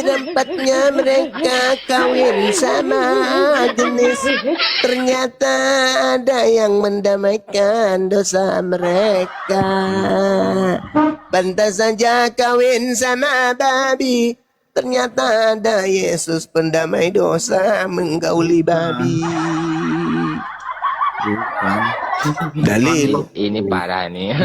dapatnya mereka kawin sama jenis. Ternyata ada yang mendamaikan dosa mereka. Pantas saja kawin sama babi. Ternyata ada Yesus pendamai dosa menggauli babi. Bukan. Dalil. Ini parah nih.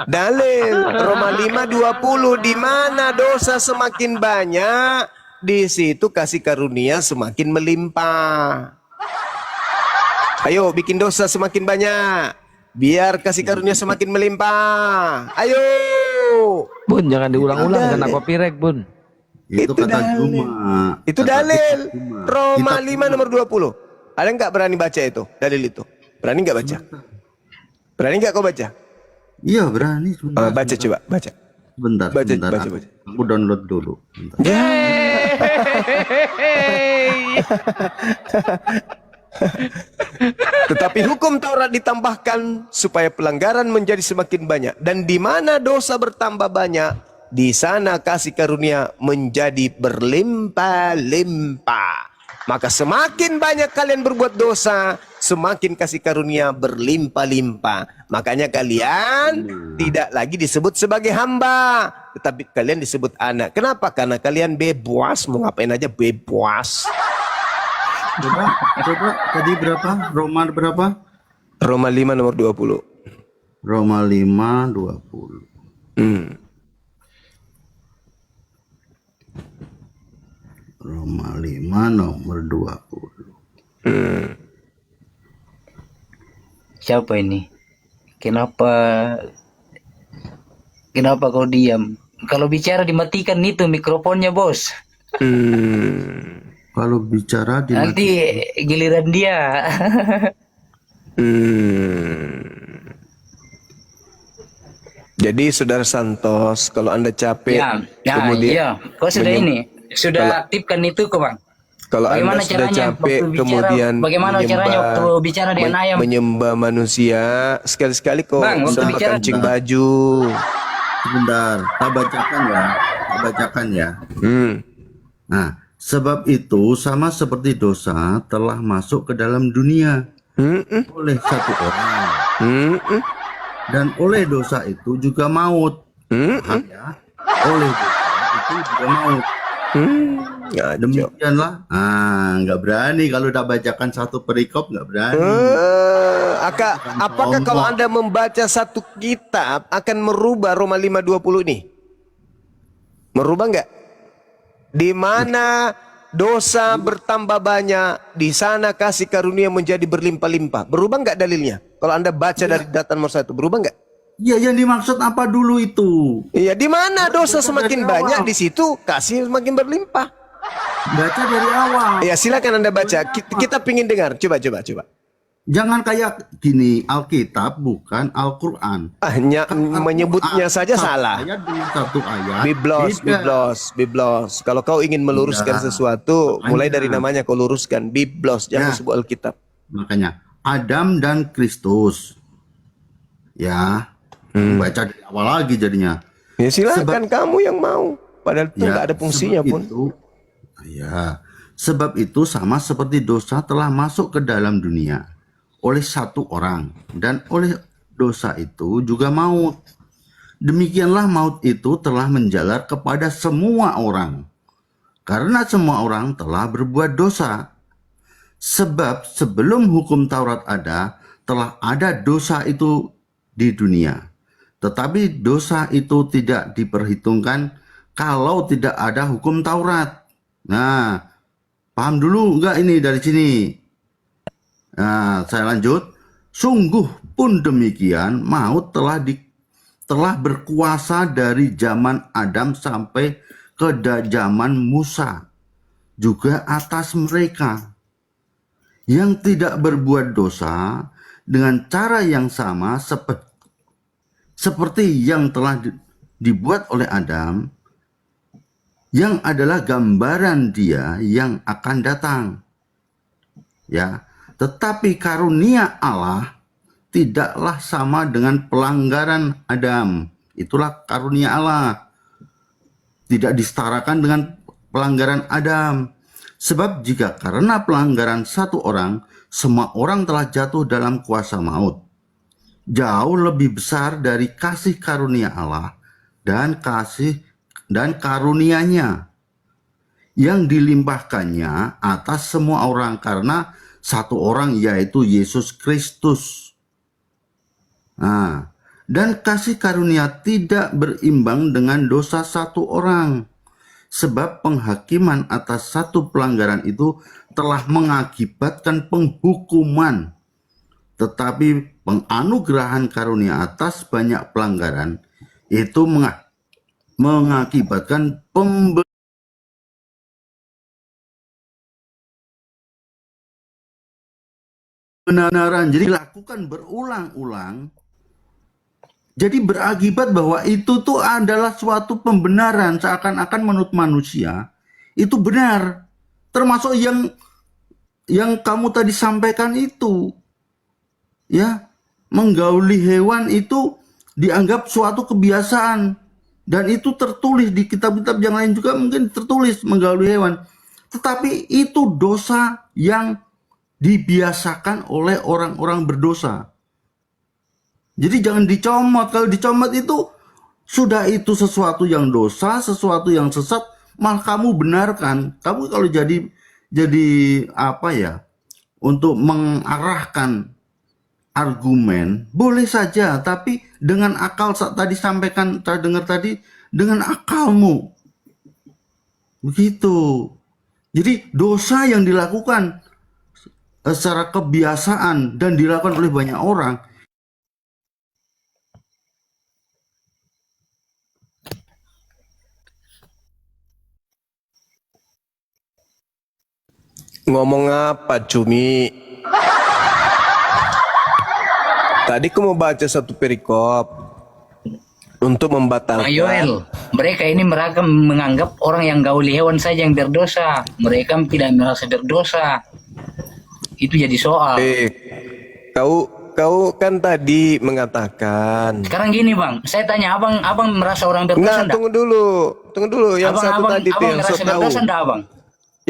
Dalil. Roma 5:20, di mana dosa semakin banyak, di situ kasih karunia semakin melimpah. Ayo bikin dosa semakin banyak, biar kasih karunia semakin melimpah. Ayo. Bun, jangan diulang-ulang karena copyright, Bun. Itu kata dalil. Juma. Itu Kata dalil. Juma. Roma Kitab 5 nomor 20. Ada nggak berani baca itu? Dalil itu. Berani nggak baca? Berani nggak kau baca? Iya berani. Sebentar, Baca sebentar. coba, baca. Bentar, Baca, bentar. baca, baca. Aku download dulu. Bentar. Tetapi hukum Taurat ditambahkan supaya pelanggaran menjadi semakin banyak. Dan di mana dosa bertambah banyak, di sana kasih karunia menjadi berlimpah-limpah. Maka semakin banyak kalian berbuat dosa, semakin kasih karunia berlimpah-limpah. Makanya kalian tidak lagi disebut sebagai hamba, tetapi kalian disebut anak. Kenapa? Karena kalian bebas, mau ngapain aja bebas. Coba tadi berapa? Roma berapa? Roma 5 nomor 20. Roma 5:20. Roma 5 nomor 20. Siapa ini? Kenapa kau diam? Kalau bicara dimatikan itu mikrofonnya, Bos. Kalau bicara di Nanti giliran dia. Jadi saudara Santos, kalau Anda capek, kemudian iya. Kau sudah sudah aktifkan itu kok, Bang. Kalau Bagaimana Anda sudah caranya capek, waktu bicara, kemudian bagaimana caranya waktu bicara dengan ayam? menyembah manusia, sekali-sekali kok Bang, waktu sembah bicara- kancing baju. Sebentar, tak bacakan ya. Tak bacakan ya. Nah, sebab itu sama seperti dosa telah masuk ke dalam dunia oleh satu orang. Dan oleh dosa itu juga maut. Ya, oleh dosa itu juga maut. Demikianlah. Nggak berani kalau udah bacakan satu perikop, nggak berani. Apakah kalau Anda membaca satu kitab akan merubah Roma 5:20 ini? Merubah nggak? Di mana dosa bertambah banyak, di sana kasih karunia menjadi berlimpah-limpah. Berubah nggak dalilnya? Kalau Anda baca dari data nomor 1, berubah nggak? Ya, yang dimaksud apa dulu itu? Iya, di mana dosa semakin dari banyak, awal. di situ kasih semakin berlimpah. Baca dari awal. Ya, silakan Anda baca. Kita pingin dengar. Coba. Jangan kayak gini, Alkitab bukan Al-Quran. Hanya menyebutnya saja Satu salah. ayat dengan satu ayat. Biblos. Kalau kau ingin meluruskan sesuatu, mulai dari namanya kau luruskan. Biblos, jangan sebut Alkitab. Makanya Adam dan Kristus. Ya, baca dari awal lagi jadinya. Ya silakan kamu yang mau. Padahal itu nggak ada fungsinya sebab pun. Sebab itu sama seperti dosa telah masuk ke dalam dunia oleh satu orang, dan oleh dosa itu juga maut. Demikianlah maut itu telah menjalar kepada semua orang, karena semua orang telah berbuat dosa. Sebab sebelum hukum Taurat ada, telah ada dosa itu di dunia. Tetapi dosa itu tidak diperhitungkan kalau tidak ada hukum Taurat. Nah, paham dulu enggak ini dari sini? Nah, saya lanjut. Sungguh pun demikian, maut telah berkuasa dari zaman Adam sampai ke zaman Musa, juga atas mereka yang tidak berbuat dosa dengan cara yang sama seperti yang telah dibuat oleh Adam, yang adalah gambaran dia yang akan datang. Ya, tetapi karunia Allah tidaklah sama dengan pelanggaran Adam. Itulah karunia Allah. Tidak disetarakan dengan pelanggaran Adam. Sebab jika karena pelanggaran satu orang, semua orang telah jatuh dalam kuasa maut. Jauh lebih besar dari kasih karunia Allah dan karunia-Nya yang dilimpahkannya atas semua orang karena satu orang, yaitu Yesus Kristus. Nah, dan kasih karunia tidak berimbang dengan dosa satu orang. Sebab penghakiman atas satu pelanggaran itu telah mengakibatkan penghukuman. Tetapi penganugerahan karunia atas banyak pelanggaran itu mengakibatkan pembenaran. Jadi lakukan berulang-ulang. Jadi berakibat bahwa itu tuh adalah suatu pembenaran, seakan-akan menurut manusia itu benar. Termasuk yang kamu tadi sampaikan itu. Ya, menggauli hewan itu dianggap suatu kebiasaan, dan itu tertulis di kitab-kitab yang lain juga mungkin tertulis menggauli hewan. Tetapi itu dosa yang dibiasakan oleh orang-orang berdosa. Jadi jangan dicomot. Kalau dicomot itu sudah itu sesuatu yang dosa, sesuatu yang sesat, malah kamu benarkan. Kamu kalau jadi apa ya, untuk mengarahkan argumen boleh saja, tapi dengan akal tadi sampaikan, saya dengar tadi, dengan akalmu. Begitu. Jadi dosa yang dilakukan secara kebiasaan dan dilakukan oleh banyak orang, Ngomong apa, Cumi? Tadi aku mau baca satu perikop untuk Bang membatalkan. Yoel, mereka ini menganggap orang yang gauli hewan saja yang berdosa. Mereka tidak merasa berdosa. Itu jadi soal. Kau kan tadi mengatakan. Sekarang gini Bang, saya tanya abang merasa orang berdosa Enggak, enggak? tunggu dulu. Yang satu tadi tuh abang yang merasa sok tahu. berdosa enggak abang?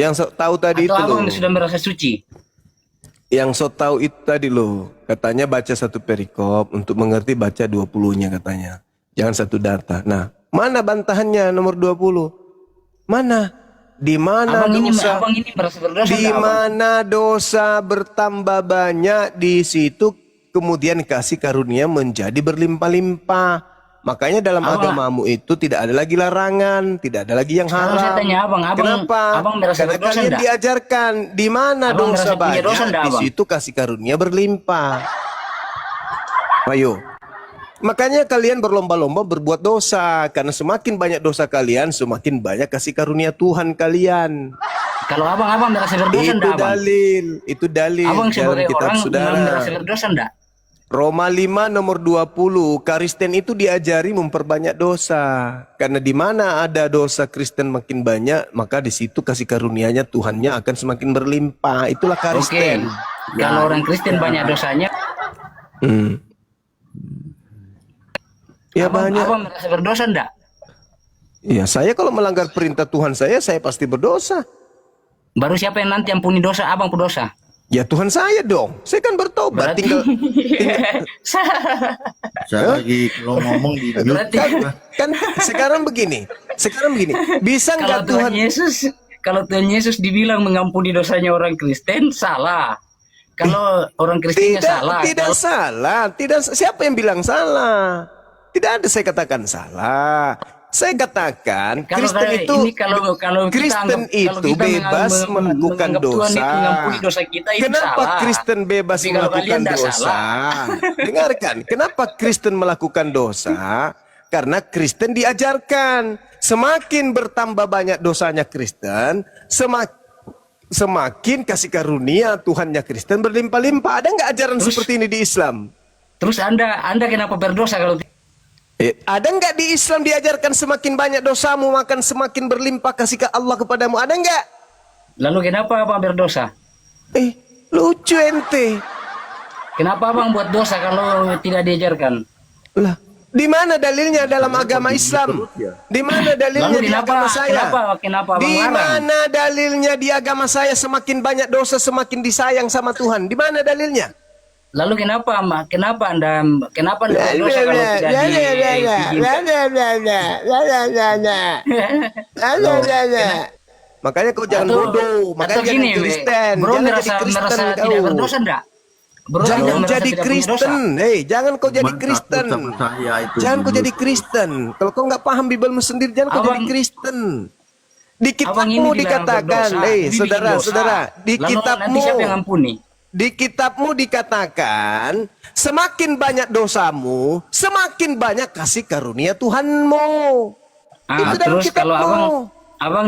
Yang sok tahu tadi Atau itu abang loh. sudah merasa suci? Yang sok tahu itu tadi loh. Katanya baca satu perikop untuk mengerti baca 20-nya katanya. Jangan satu data. Nah, mana bantahannya nomor 20? Mana? Di mana Abang dosa? ini merasa berdosa Di enggak abang? mana dosa bertambah banyak, di situ kemudian kasih karunia menjadi berlimpah-limpah. Makanya dalam agamamu itu tidak ada lagi larangan, tidak ada lagi yang Sekarang haram. saya tanya Kenapa? abang merasa Karena berdosa kalian enggak? diajarkan di mana Abang dosa merasa punya dosa banyak, enggak, di abang? situ kasih karunia berlimpah. Ayo. Makanya kalian berlomba-lomba berbuat dosa, karena semakin banyak dosa kalian, semakin banyak kasih karunia Tuhan kalian. Kalau abang merasa berdosa Itu enggak abang? itu dalil Abang dalam sebagai kitab orang saudara. merasa berdosa enggak? Roma 5 nomor 20, Kristen itu diajari memperbanyak dosa. Karena di mana ada dosa Kristen makin banyak, maka di situ kasih karunia-Nya Tuhannya akan semakin berlimpah. Itulah Oke. Kristen. Kalau orang Kristen banyak dosanya, Ya abang banyak. merasa berdosa enggak? Ya saya kalau melanggar perintah Tuhan saya pasti berdosa. Baru siapa yang nanti ampuni dosa? Abang berdosa. Ya Tuhan saya dong. Saya kan bertobat. Berarti Tinggal saya lagi kalau ngomong di mute. berarti kan sekarang begini. Bisa kalau nggak Tuhan Yesus dibilang mengampuni dosanya orang Kristen, salah. Kalau orang Kristennya salah. Tidak salah. Siapa yang bilang salah? Tidak ada saya katakan salah. Saya katakan Kristen itu kalau Kristen itu bebas melakukan dosa. Dosa kita itu Kenapa salah. Kristen bebas Tapi kalau melakukan kalian tidak dosa? salah. Dengarkan, kenapa Kristen melakukan dosa? Karena Kristen diajarkan semakin bertambah banyak dosanya Kristen, semakin kasih karunia Tuhannya Kristen berlimpah-limpah. Ada nggak ajaran seperti ini di Islam? Terus Anda kenapa berdosa kalau Ada nggak di Islam diajarkan semakin banyak dosamu makan semakin berlimpah kasih Allah kepadamu? Ada nggak? lalu kenapa Abang berdosa? Lucu ente. Kenapa Abang buat dosa kalau tidak diajarkan? Lah, Di mana dalilnya dalam agama Islam? Di mana dalilnya Lalu di agama saya? kenapa abang Di larang? mana dalilnya di agama saya semakin banyak dosa semakin disayang sama Tuhan? Di mana dalilnya? Lalu kenapa anda berdosa kalau tidak Makanya kau jangan bodoh, makanya atau jangan gini, Kristen, bro jangan merasa jadi Kristen tidak kau. berdosa enggak? Bro Jangan merasa jadi tidak punya Kristen, dosa? hei, jangan kau jadi Teman Kristen. takut sama saya itu Jangan kau dulu. jadi Kristen. Kalau kau nggak paham Bibelmu sendiri, jangan kau Abang- jadi Kristen. Di Abang ini kitabmu dilarang dikatakan, berdosa, ini bikin saudara-saudara, dosa. di Lalu nanti kitabmu, siapa yang ampuni? di kitabmu dikatakan, semakin banyak dosamu, semakin banyak kasih karunia Tuhanmu. Itu dalam Terus kalau kitabmu. abang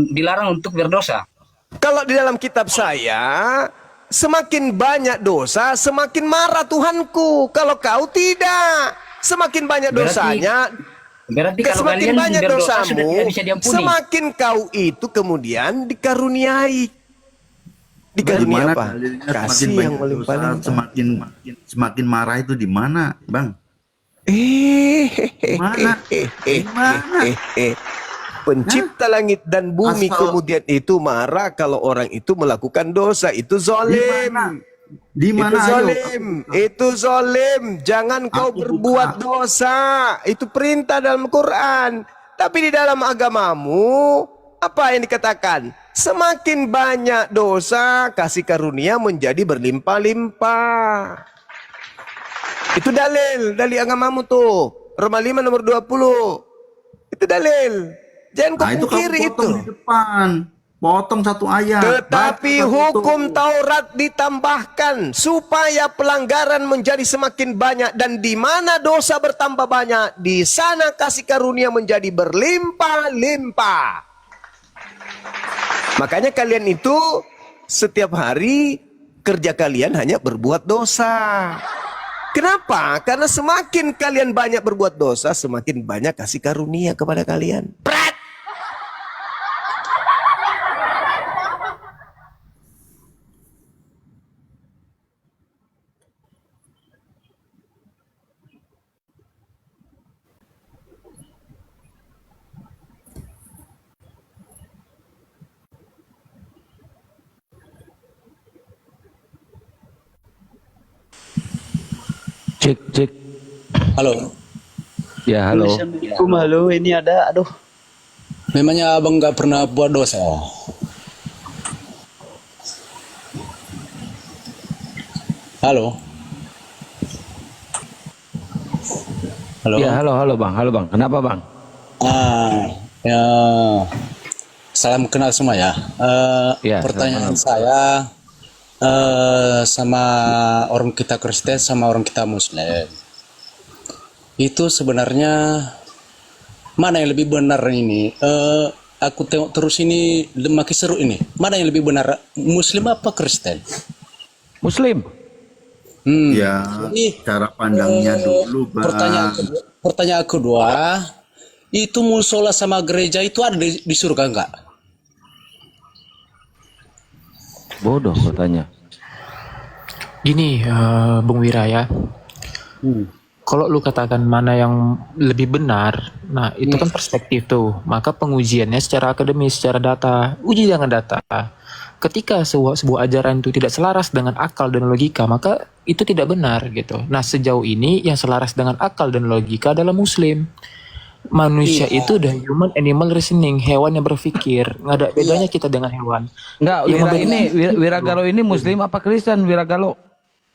dilarang untuk berdosa. Kalau di dalam kitab saya, semakin banyak dosa, semakin marah Tuhanku. Kalau kau tidak, semakin banyak dosanya, Berarti kalau semakin kalian banyak berdosa sudah dosamu, tidak bisa diampuni. semakin kau itu kemudian dikaruniai. Dikarunia Dimana apa? dalilnya Kasih semakin yang banyak melimpah-limpah. dosa, semakin marah itu di mana, Bang? Mana? Pencipta langit dan bumi Asal- kemudian itu marah kalau orang itu melakukan dosa. Itu zolim. Di Itu mana? Ayo, zolim. Itu zolim. Jangan kau Aku berbuat buka. dosa. Itu perintah dalam Quran. Tapi di dalam agamamu, apa yang dikatakan? Semakin banyak dosa, kasih karunia menjadi berlimpah-limpah. Itu dalil agamamu tuh. Roma 5 nomor 20. Itu dalil. Jangan kau Nah, itu kamu pungkiri itu. potong di depan. Potong satu ayat. Tetapi Baca hukum satu. Taurat ditambahkan supaya pelanggaran menjadi semakin banyak, dan di mana dosa bertambah banyak, di sana kasih karunia menjadi berlimpah-limpah. Makanya kalian itu setiap hari kerja kalian hanya berbuat dosa. Kenapa? Karena semakin kalian banyak berbuat dosa, semakin banyak kasih karunia kepada kalian. Prat! Cek. Halo, Ya, halo. Halo, ini ada, aduh. memangnya abang nggak pernah buat dosa? Halo, halo. Ya, halo Bang. Halo Bang. Kenapa Bang? Ya, salam kenal semua ya. Ya, Pertanyaan saya sama orang kita Kristen sama orang kita Muslim. Itu sebenarnya mana yang lebih benar ini? Aku tengok terus ini makin seru ini. Mana yang lebih benar? Muslim apa Kristen? Muslim. Ya, Ih, cara pandangnya dulu, Bang. Pertanyaan kedua, itu musola sama gereja itu ada di surga enggak? Bodoh katanya. Gini, Bung Wira ya. Kalau lu katakan mana yang lebih benar, nah itu kan perspektif tuh. Maka pengujiannya secara akademis, secara data, uji dengan data. Ketika sebuah ajaran itu tidak selaras dengan akal dan logika, maka itu tidak benar gitu. Nah sejauh ini yang selaras dengan akal dan logika adalah Muslim. Manusia itu udah human animal reasoning, hewan yang berpikir. Nggak ada bedanya kita dengan hewan. Enggak, Yang Wira membedakan- ini Wiragalo ini Muslim apa Kristen Wiragalo?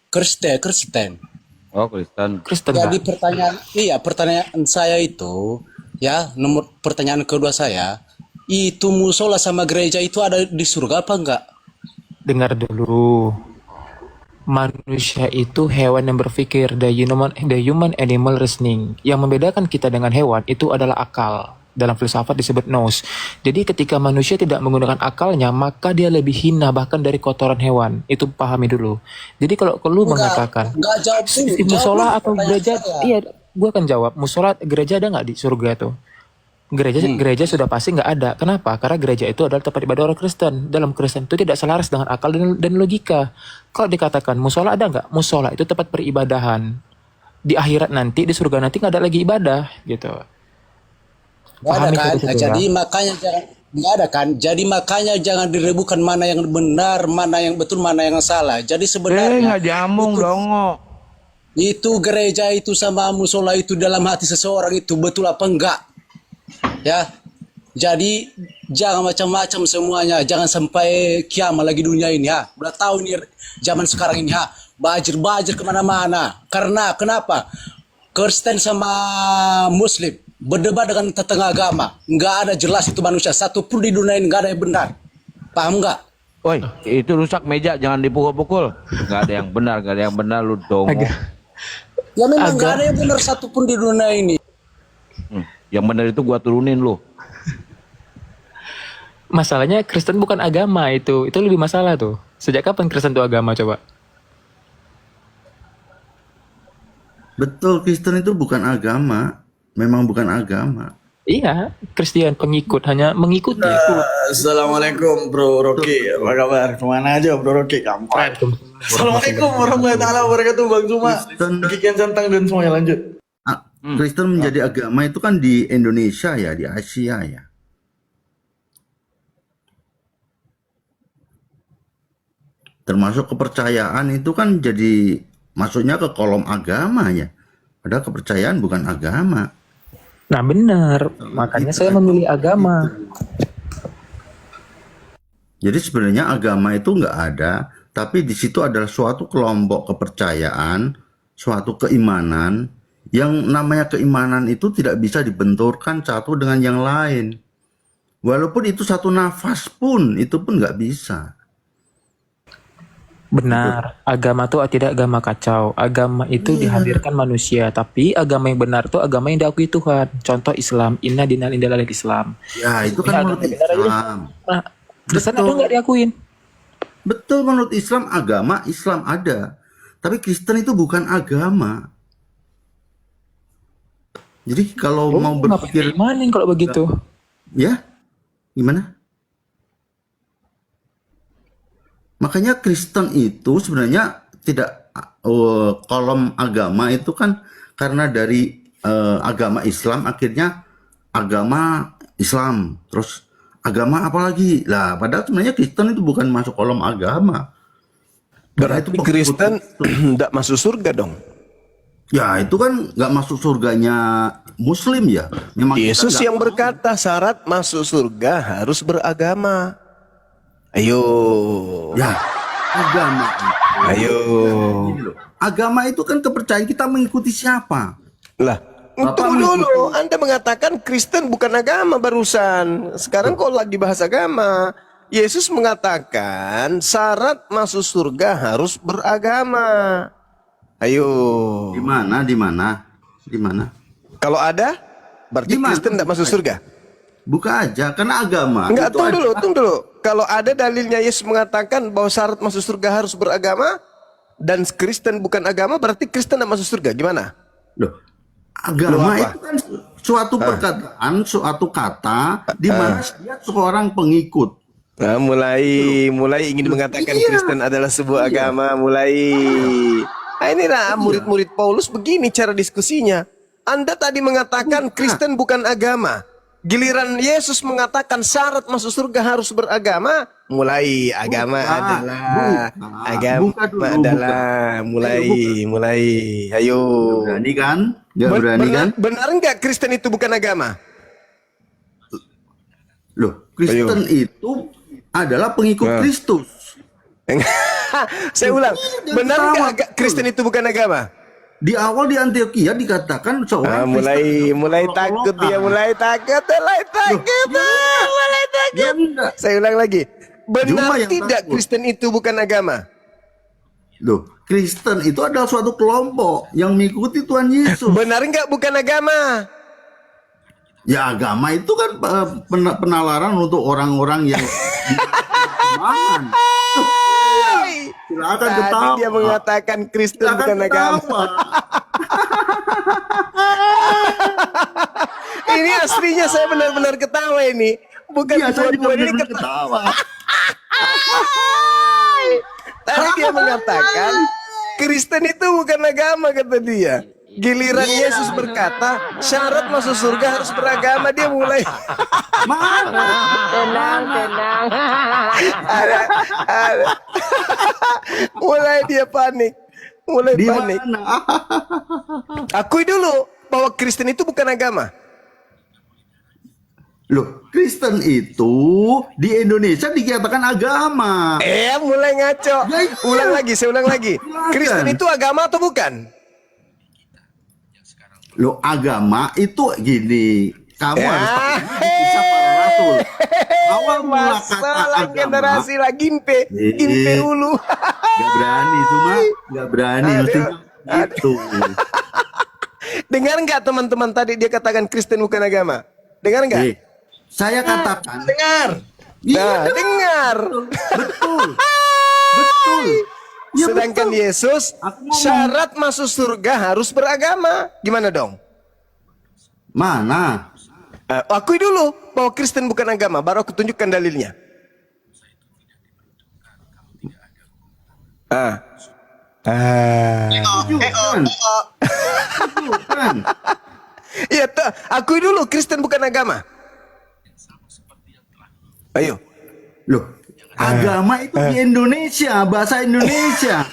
Kristen. Oh, Kristen. Kristen Jadi Pak. pertanyaan saya itu, ya, nomor pertanyaan kedua saya, itu musola sama gereja itu ada di surga apa enggak? Dengar dulu. Manusia itu hewan yang berpikir, the human animal reasoning. Yang membedakan kita dengan hewan itu adalah akal. Dalam filsafat disebut nous. Jadi ketika manusia tidak menggunakan akalnya, maka dia lebih hina bahkan dari kotoran hewan. Itu pahami dulu. Jadi kalau lu mengatakan Enggak jawab dulu. musola Jawab atau pertanyaan gereja, saya. iya, gua akan jawab. Musola gereja ada nggak di surga tuh? Gereja sudah pasti nggak ada. Kenapa? Karena gereja itu adalah tempat ibadah orang Kristen. Dalam Kristen itu tidak selaras dengan akal dan logika. Kalau dikatakan musola ada nggak? Musola itu tempat peribadahan. di akhirat nanti, di surga nanti nggak ada lagi ibadah gitu. Nggak ada Pahami kan? kata saya. Jadi makanya jangan nggak ada kan? Jadi makanya jangan direbukan mana yang benar, mana yang betul, mana yang salah. Jadi sebenarnya nggak nyambung dong. itu gereja itu sama musola itu dalam hati seseorang itu betul apa enggak? Ya. Jadi jangan macam-macam semuanya. Jangan sampai kiamat lagi dunia ini ya. Udah tahu nih zaman sekarang ini ya. Bajir-bajir kemana-mana. Karena kenapa? Kristen sama Muslim berdebat dengan tetangga agama. Nggak ada jelas itu manusia. Satu pun di dunia ini nggak ada yang benar. Paham nggak? Woi, itu rusak meja, jangan dipukul-pukul. Gak ada yang benar, gak ada yang benar, lu dongo. Ya memang nggak ada yang benar satu pun di dunia ini. Yang benar itu gua turunin lu. Masalahnya Kristen bukan agama itu lebih masalah tuh. Sejak kapan Kristen itu agama coba? Betul, Kristen itu bukan agama. Memang bukan agama. Iya, Kristen pengikut, hanya mengikuti. Assalamualaikum Bro Rocky, apa kabar? Kemana aja Bro Rocky? Kampret. Assalamualaikum warahmatullahi wabarakatuh Bang Zuma, Kikian Santang dan semuanya, lanjut. Kristen menjadi agama itu kan di Indonesia ya, di Asia ya. Termasuk kepercayaan itu kan jadi masuknya ke kolom agama ya. Padahal kepercayaan bukan agama. Nah benar, makanya saya memilih agama. Jadi sebenarnya agama itu nggak ada, tapi di situ adalah suatu kelompok kepercayaan, suatu keimanan, yang namanya keimanan itu tidak bisa dibenturkan satu dengan yang lain. Walaupun itu satu nafas pun, itu pun nggak bisa. Benar, agama tuh tidak agama kacau. Agama itu dihadirkan manusia, tapi agama yang benar tuh agama yang diakui Tuhan. Contoh Islam, inna dinal indalal Islam. Ya itu Ini kan agama menurut benar aja deh. Islam. Nah, Kristen ada Betul. nggak diakuin? Betul, menurut Islam agama Islam ada. Tapi Kristen itu bukan agama. Jadi kalau mau Ngapain berpikir, imanin kalau begitu? ya gimana? Makanya Kristen itu sebenarnya tidak kolom agama itu kan karena dari agama Islam akhirnya agama Islam, terus agama apa lagi? Lah, padahal sebenarnya Kristen itu bukan masuk kolom agama. Karena Berarti Kristen tidak masuk surga dong. Ya itu kan nggak masuk surganya Muslim ya. Memang kita Yesus nggak yang mau. berkata syarat masuk surga harus beragama. Ayo. Ya agama itu. Ayo. Gini loh, agama itu kan kepercayaan kita mengikuti siapa. Lah, tunggu dulu. Anda mengatakan Kristen bukan agama barusan. Sekarang kok lagi bahas agama. Yesus mengatakan syarat masuk surga harus beragama. Ayo. Di mana? Di mana? Di mana? Kalau ada, berarti Di mana? Kristen tidak masuk surga. Buka aja, karena agama. Enggak, itu tunggu dulu, adalah- tunggu dulu. Kalau ada dalilnya Yesus mengatakan bahwa syarat masuk surga harus beragama dan Kristen bukan agama, berarti Kristen tidak masuk surga. Gimana? Loh, agama Loh, apa? itu kan suatu perkataan, suatu kata di mana dia seorang pengikut. Nah, mulai ingin mengatakan Iya. Kristen adalah sebuah agama, mulai. Nah, inilah murid-murid Paulus begini cara diskusinya. Anda tadi mengatakan Kristen bukan agama. Giliran Yesus mengatakan syarat masuk surga harus beragama, mulai agama Buka, adalah buka. agama Buka dulu, adalah mulai. Ayo. Berani kan? Gak berani kan? Benar enggak Kristen itu bukan agama? Loh, Kristen itu adalah pengikut Nah. Kristus. Saya ulang, Jangan benar ketawa. enggak Kristen itu bukan agama? Di awal di Antioquia dikatakan seorang mulai Kristen takut dia, kolok-kolokan. mulai takut. Ya enggak. Saya ulang lagi. Cuma Benar yang tidak takut. Kristen itu bukan agama? Loh, Kristen itu adalah suatu kelompok yang mengikuti Tuhan Yesus. Benar enggak bukan agama? Ya agama itu kan penalaran untuk orang-orang yang beriman. Silakan Tadi ketawa. dia mengatakan Kristen Silakan bukan agama. ketawa. Ini aslinya saya benar-benar ketawa ini. Bukan Iya, saya juga dua-dua ini benar-benar ketawa. ketawa. Tadi dia mengatakan Kristen itu bukan agama kata dia. Giliran Yesus berkata, syarat masuk surga harus beragama, dia mulai Mana? Tenang. ada. Mulai dia panik. Mulai Di panik. mana? Akui dulu bahwa Kristen itu bukan agama. Loh, Kristen itu di Indonesia dikatakan agama. Mulai ngaco. Ya, iya. Saya ulang lagi. Silakan. Kristen itu agama atau bukan? Loh, agama itu gini. Kamu Ya. harus pakai kisah para rasul. Awal mula kata Masalah agama. generasi lah, gimpe ulu. Gak berani, cuma gak berani. Mestinya gitu. Dengar nggak teman-teman tadi dia katakan Kristen bukan agama? Dengar nggak? Saya katakan. Dengar. Nah, dengar. Betul. Betul. Ya, Sedangkan betul. Yesus Aku ngomong. syarat masuk surga harus beragama. Gimana dong? Mana? Akui dulu bahwa Kristen bukan agama, baru aku tunjukkan dalilnya. Tunjukkan. Tunjukkan. Iya, akui dulu Kristen bukan agama. Ayo. Loh, agama itu di Indonesia, bahasa Indonesia.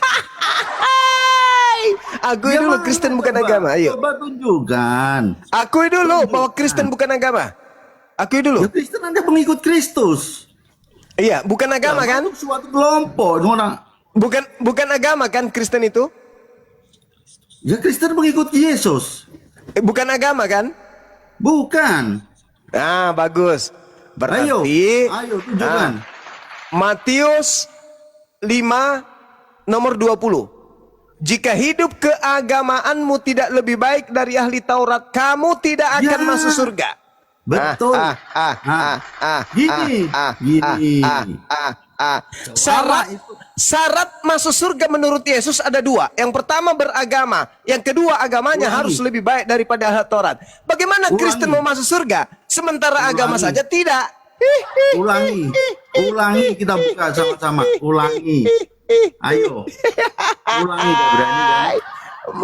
Akui Ya, dulu mana? Kristen bukan Coba, agama. Ayo. Coba tunjukkan. Akui dulu bahwa Kristen bukan agama. Akui Ya, dulu. Kristen ada pengikut Kristus. Iya, bukan agama kan? Untuk suatu kelompok orang. Bukan agama kan Kristen itu? Ya, Kristen pengikut Yesus. Bukan agama kan? Bukan. Nah, bagus. Ayo, Berarti ayo tunjukkan. Matius 5 nomor 20. Jika hidup keagamaanmu tidak lebih baik dari ahli Taurat, kamu tidak akan Ya. masuk surga. Betul. Gini. Syarat masuk surga menurut Yesus ada dua. Yang pertama beragama, yang kedua agamanya Ulangi. harus lebih baik daripada ahli Taurat. Bagaimana Ulangi. Kristen mau masuk surga sementara agama Ulangi. saja tidak? Ulangi kita buka sama-sama. Ulangi. Ayo. Ulangi, gak berani kan?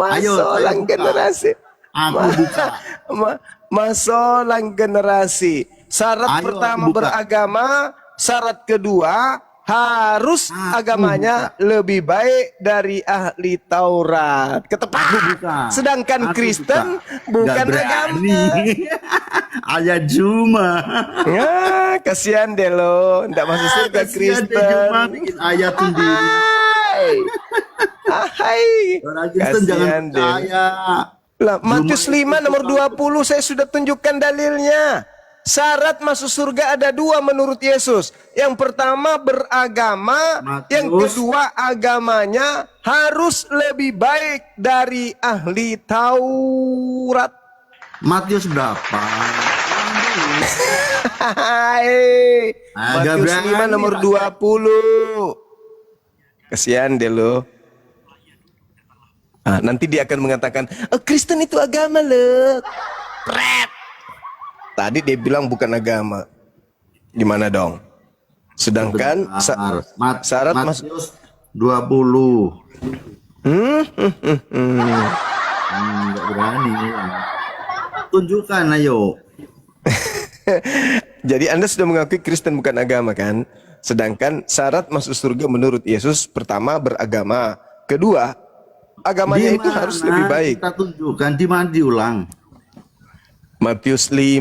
Ayo, saya Masolang buka. generasi. Aku buka. Masolang generasi. Syarat Ayo, pertama aku buka. beragama, syarat kedua harus Aku agamanya lebih baik dari ahli Taurat. Aku Ketepat. buka. Sedangkan Aku Kristen buka. bukan Gak agama. berani. Ayat Juma. Kasihan deh lo, ndak masuk surga Kasihan deh, Kristen. Juma bikin ayat sendiri. Hai. Orang Kristen jangan Kasihan deh. percaya. Lah, Matius Juma 5 nomor 20 saya sudah tunjukkan dalilnya. Syarat masuk surga ada dua menurut Yesus. Yang pertama beragama, Matius. yang kedua agamanya harus lebih baik dari ahli Taurat. Matius berapa? Hai. Agak Matius berani, 5 nomor Pak. 20. Kasihan deh lo. Nanti dia akan mengatakan, Kristen itu agama loh. Pret. Tadi dia bilang bukan agama. Gimana dong? Sedangkan syarat mas Matius 20. Nggak berani. Tunjukkan ayo. Jadi Anda sudah mengakui Kristen bukan agama kan? Sedangkan syarat masuk surga menurut Yesus pertama beragama, kedua agamanya Di itu mana harus lebih baik. Kita tunjukkan di mana diulang. Matius 5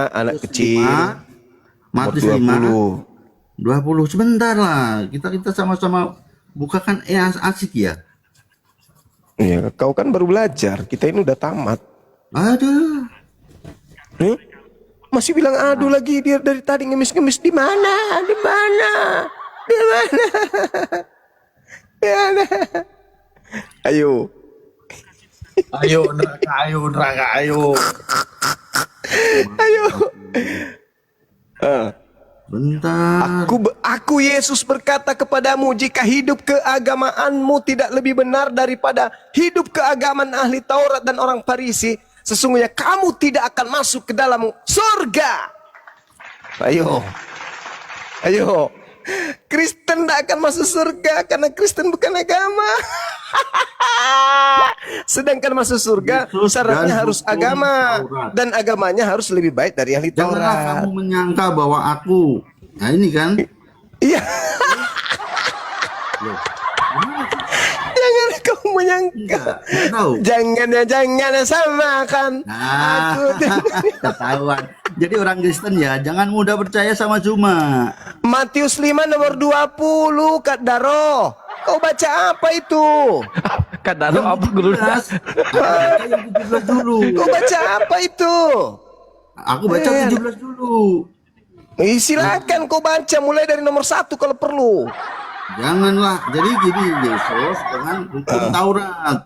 anak kecil. Matius 20. 20 sebentar lah. Kita sama-sama bukakan asik ya. Iya, kau kan baru belajar. Kita ini udah tamat. Aduh. Masih bilang aduh lagi dia dari tadi ngemis-ngemis di mana? Di mana? Di mana? Di mana? Ayo. Ayo neraka, ayo neraka, ayo. Ayo. Bentar. Aku Yesus berkata kepadamu, jika hidup keagamaanmu tidak lebih benar daripada hidup keagamaan ahli Taurat dan orang Farisi, sesungguhnya kamu tidak akan masuk ke dalam surga. Ayo. Ayo. Kristen tidak akan masuk surga karena Kristen bukan agama. Sedangkan masuk surga Yesus syaratnya dan harus hukum agama Taurat. dan agamanya harus lebih baik dari ahli Janganlah Taurat. kamu menyangka bahwa aku. Nah ini kan. Iya. Loh, Jangan kau menyangka. enggak tahu. Jangan samakan. Nah, Aku ketahuan. Jadi orang Kristen ya jangan mudah percaya sama cuma. Matius 5 nomor 20 Kak Daro. Kau baca apa itu? Kata lu apa guru? 17. Baca yang 17 dulu. Kau baca apa itu? Aku baca 17 dulu. Silakan kau baca mulai dari nomor 1 kalau perlu. Janganlah. Jadi gini Yesus dengan hukum Taurat.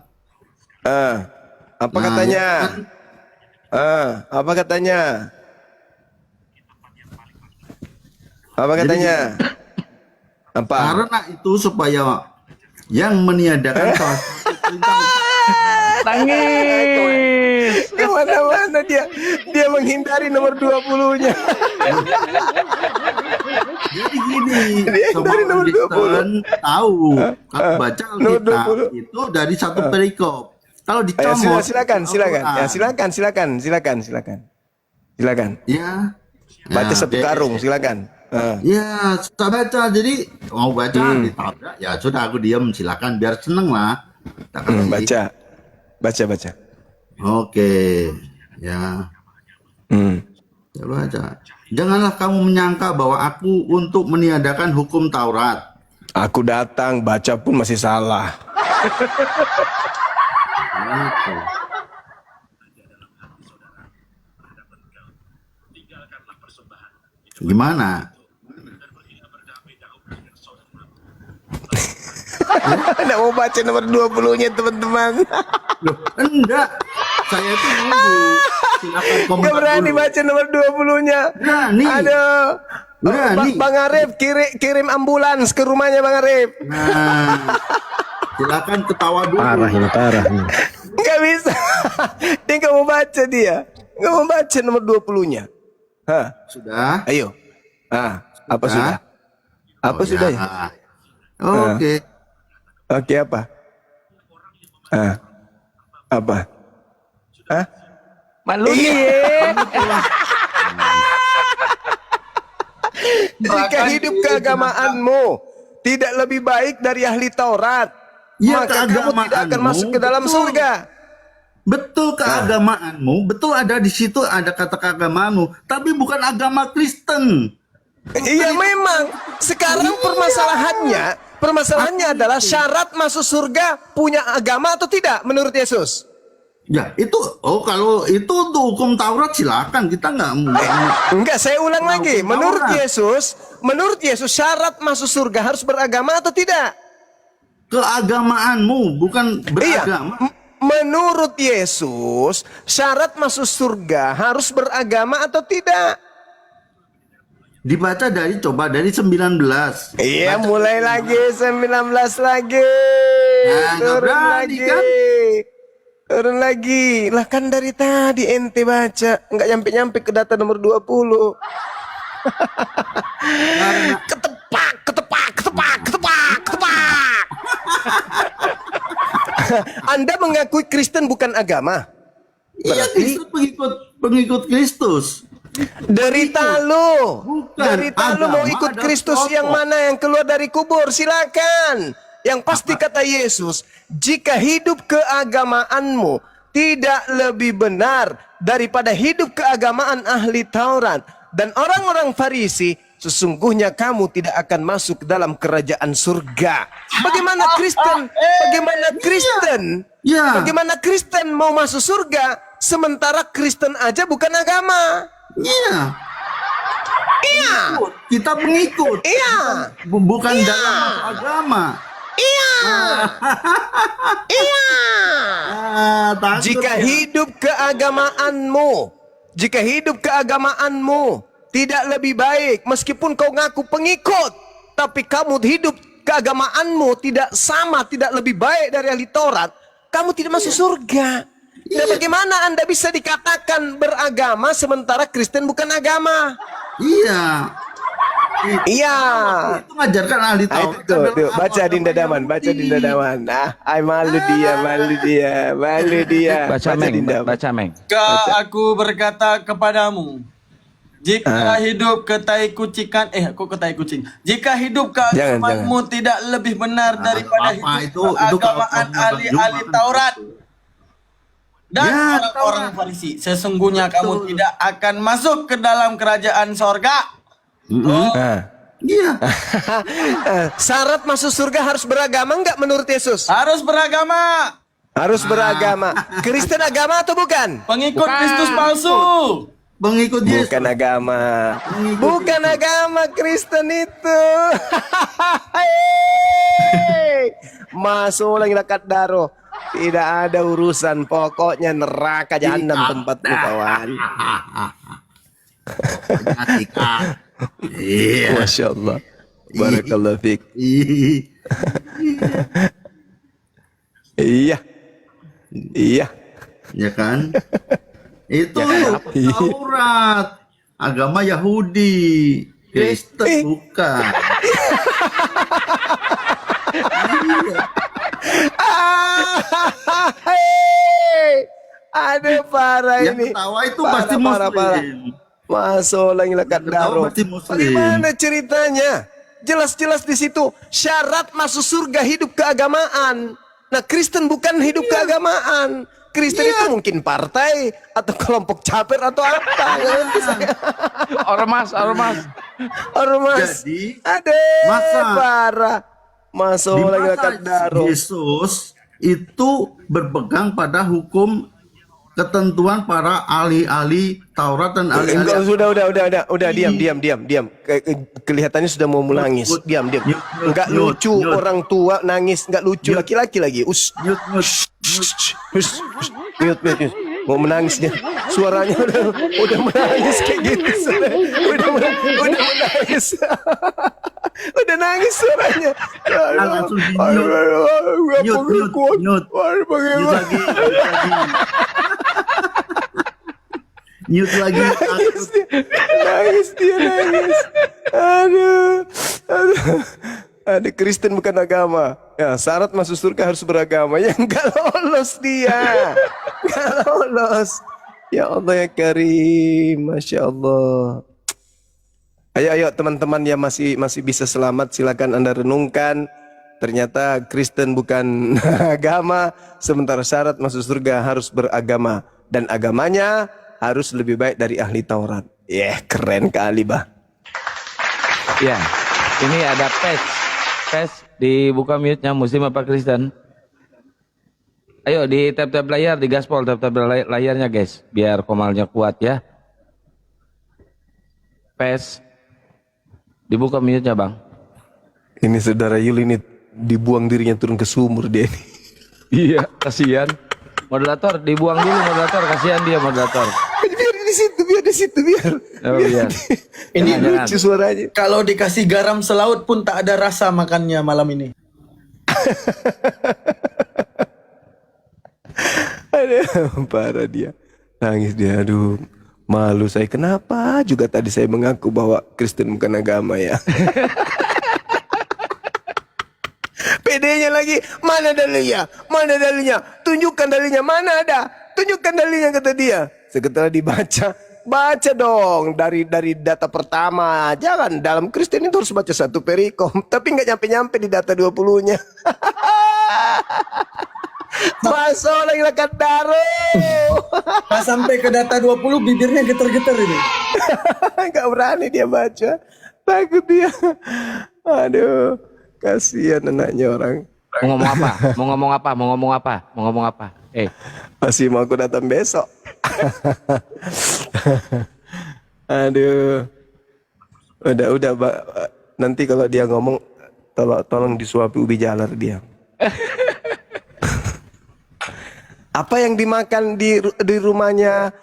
Apa Nah, katanya? ya kan? Apa katanya? Apa katanya? Apa? Karena itu supaya yang meniadakan salah satu perintah Nangis. Kemana-mana dia menghindari nomor 20-nya. Jadi gini, Dia semua dari nomor Kristen tahu kalau baca nomor Alkitab 20. itu dari satu perikop. Kalau Ayo, dicomot, silakan. Al-Quran. Ya, silakan. Ya. Baca Ya, satu oke. karung, silakan. Ya, saya baca. Jadi mau baca ditabrak, ya sudah aku diam. Silakan biar seneng lah. Tak kasih. Baca. Oke, ya. Ya baca. Janganlah kamu menyangka bahwa aku untuk meniadakan hukum Taurat. Aku datang, baca pun masih salah. Gitu. Gimana? Nggak mau baca nomor 20-nya teman-teman. Loh, enggak. Saya tuh nunggu. Silakan komentar Nggak berani dulu. baca nomor 20-nya. Berani. Aduh. Berani. Bang Arif kirim ambulans ke rumahnya Bang Arif. Nah, silakan ketawa dulu. Parah ini. Nggak bisa. Dia nggak mau baca dia. Nggak mau baca nomor 20-nya. Hah? Sudah? Ayo. Apa sudah? Apa Oh, sudah ya. ya? Oke. Oke apa? Apa? Malu Iya. nih. Jika hidup keagamaanmu tidak lebih baik dari ahli Taurat, Ya, maka kamu tidak akan keagamaanmu, masuk ke dalam betul. surga. Betul keagamaanmu, betul ada di situ ada kata keagamaanmu, tapi bukan agama Kristen. Iya memang. Sekarang permasalahannya adalah syarat masuk surga punya agama atau tidak menurut Yesus. Ya itu, kalau itu untuk hukum Taurat silakan kita nggak Enggak, saya ulang lagi. Hukum Menurut Taurat. Yesus syarat masuk surga harus beragama atau tidak? Keagamaanmu bukan beragama. Iya. Menurut Yesus syarat masuk surga harus beragama atau tidak? Dibaca dari 19. Iya, Baca mulai lagi 19 lagi. Nah, nggak Turun berani, lagi. kan? Turun lagi. Lah kan dari tadi ente baca, nggak nyampe-nyampe ke data nomor 20. Karena Ketepak. Anda mengakui Kristen bukan agama. iya Kristus pengikut Kristus. Derita lu. Bukan. Derita lu mau Agama ikut ada Kristus pokok. yang mana yang keluar dari kubur? Silakan. Yang pasti kata Yesus, jika hidup keagamaanmu tidak lebih benar daripada hidup keagamaan ahli Taurat dan orang-orang Farisi, sesungguhnya kamu tidak akan masuk ke dalam kerajaan surga. Bagaimana Kristen? Ya. Bagaimana Kristen mau masuk surga sementara Kristen aja bukan agama? Iya. Pengikut. Kita pengikut. Iya. Bukan dalam masuk agama. Iya. Takut Jika ya. hidup keagamaanmu tidak lebih baik meskipun kau ngaku pengikut, tapi kamu hidup keagamaanmu tidak lebih baik dari ahli Taurat, kamu tidak masuk surga. Dan bagaimana Anda bisa dikatakan beragama sementara Kristen bukan agama? Iya. Iya. Itu ngajarkan ahli Taurat. Tuh, adalah baca agama Dinda Daman, baca Yahudi. Dinda Daman. Ay malu dia, malu dia, malu dia. Baca Meng, Dinda. baca Meng. Jika aku berkata kepadamu, jika hidup ke tai kucikan, kok ke tai kucing? Jika hidup keagamanmu tidak lebih benar daripada apa hidup itu keagamaan kalau ahli-ahli Bang Juma Taurat dan Ya, orang-orang Farisi, sesungguhnya kamu tidak akan masuk ke dalam kerajaan sorga. Nah. Iya. Syarat masuk surga harus beragama enggak menurut Yesus? Harus beragama, Harus beragama. Kristen agama atau bukan? pengikut Kristus palsu. Pengikut Yesus. Bukan agama. Bukan agama Kristen itu. Hei. Masuk lagi dekat daro. Tidak ada urusan. Pokoknya neraka jahanam tempatmu kawan. Iya. Masya Allah. Barakallahu fiik. Iya. Iya. Ya kan? Itu Taurat, agama Yahudi, Kristen bukan. Hei. Ada parah Yang ini. ketawa itu pasti Muslim. Masuk lagi lekat Yang daro. ketawa pasti Muslim. Bagaimana ceritanya? Jelas-jelas di situ syarat masuk surga hidup keagamaan. Nah, Kristen bukan hidup keagamaan. Kristen itu mungkin partai atau kelompok caper atau apa. Ormas. Ormas. Jadi, Ada masa- parah. Masuk Di lagi masa lekat daro. Yesus itu berpegang pada hukum ketentuan para ahli-ahli Taurat dan Enggak, ahli-ahli udah diam. Kelihatannya sudah mau menangis. Diam. Enggak lucu Nyut. orang tua nangis, enggak lucu laki-laki lagi. Nyut. Mute. Mau menangis dia. Suaranya udah menangis kayak gitu. Udah menangis. Udah nangis suaranya. Langsung di nyut. Nyut lagi. Nangis dia. Ada Kristen bukan agama. Ya, syarat masuk surga harus beragama. Ya enggak lolos dia. Enggak lolos. Ya Allah ya Karim, Masya Allah. Ayo teman-teman yang masih bisa selamat, silakan Anda renungkan. Ternyata Kristen bukan agama, sementara syarat masuk surga harus beragama dan agamanya harus lebih baik dari ahli Taurat. Keren kali, Bah. Ya, ini ada PES dibuka mute-nya, Muslim apa Kristen? Ayo di tap-tap layar, di gaspol tap-tap layarnya guys, biar komalnya kuat ya. PES dibuka mute-nya bang. Ini saudara Yul ini dibuang dirinya turun ke sumur dia ini. Iya, kasihan. Moderator, dibuang dulu moderator, kasihan dia moderator. Biar di situ. Oh, iya. Ini Jangan. Lucu suaranya. Kalau dikasih garam selaut pun tak ada rasa makannya malam ini. Aduh, parah dia. Nangis dia, aduh. Malu saya. Kenapa juga tadi saya mengaku bahwa Kristen bukan agama ya. PD-nya lagi, mana dalilnya? Tunjukkan dalilnya, mana ada? Tunjukkan dalilnya, kata dia. Setelah dibaca, baca dong dari data pertama. Jangan, dalam Kristen itu harus baca satu perikom. Tapi nggak nyampe-nyampe di data 20-nya. Masuk lagi lekat daro. Pas sampai ke data 20 bibirnya getar-getar ini. Nggak berani dia baca. Takut dia. Aduh, kasihan anaknya orang. Mau ngomong apa? Masih mau aku datang besok. Aduh. Udah, nanti kalau dia ngomong tolong disuapi ubi jalar dia. Apa yang dimakan di rumahnya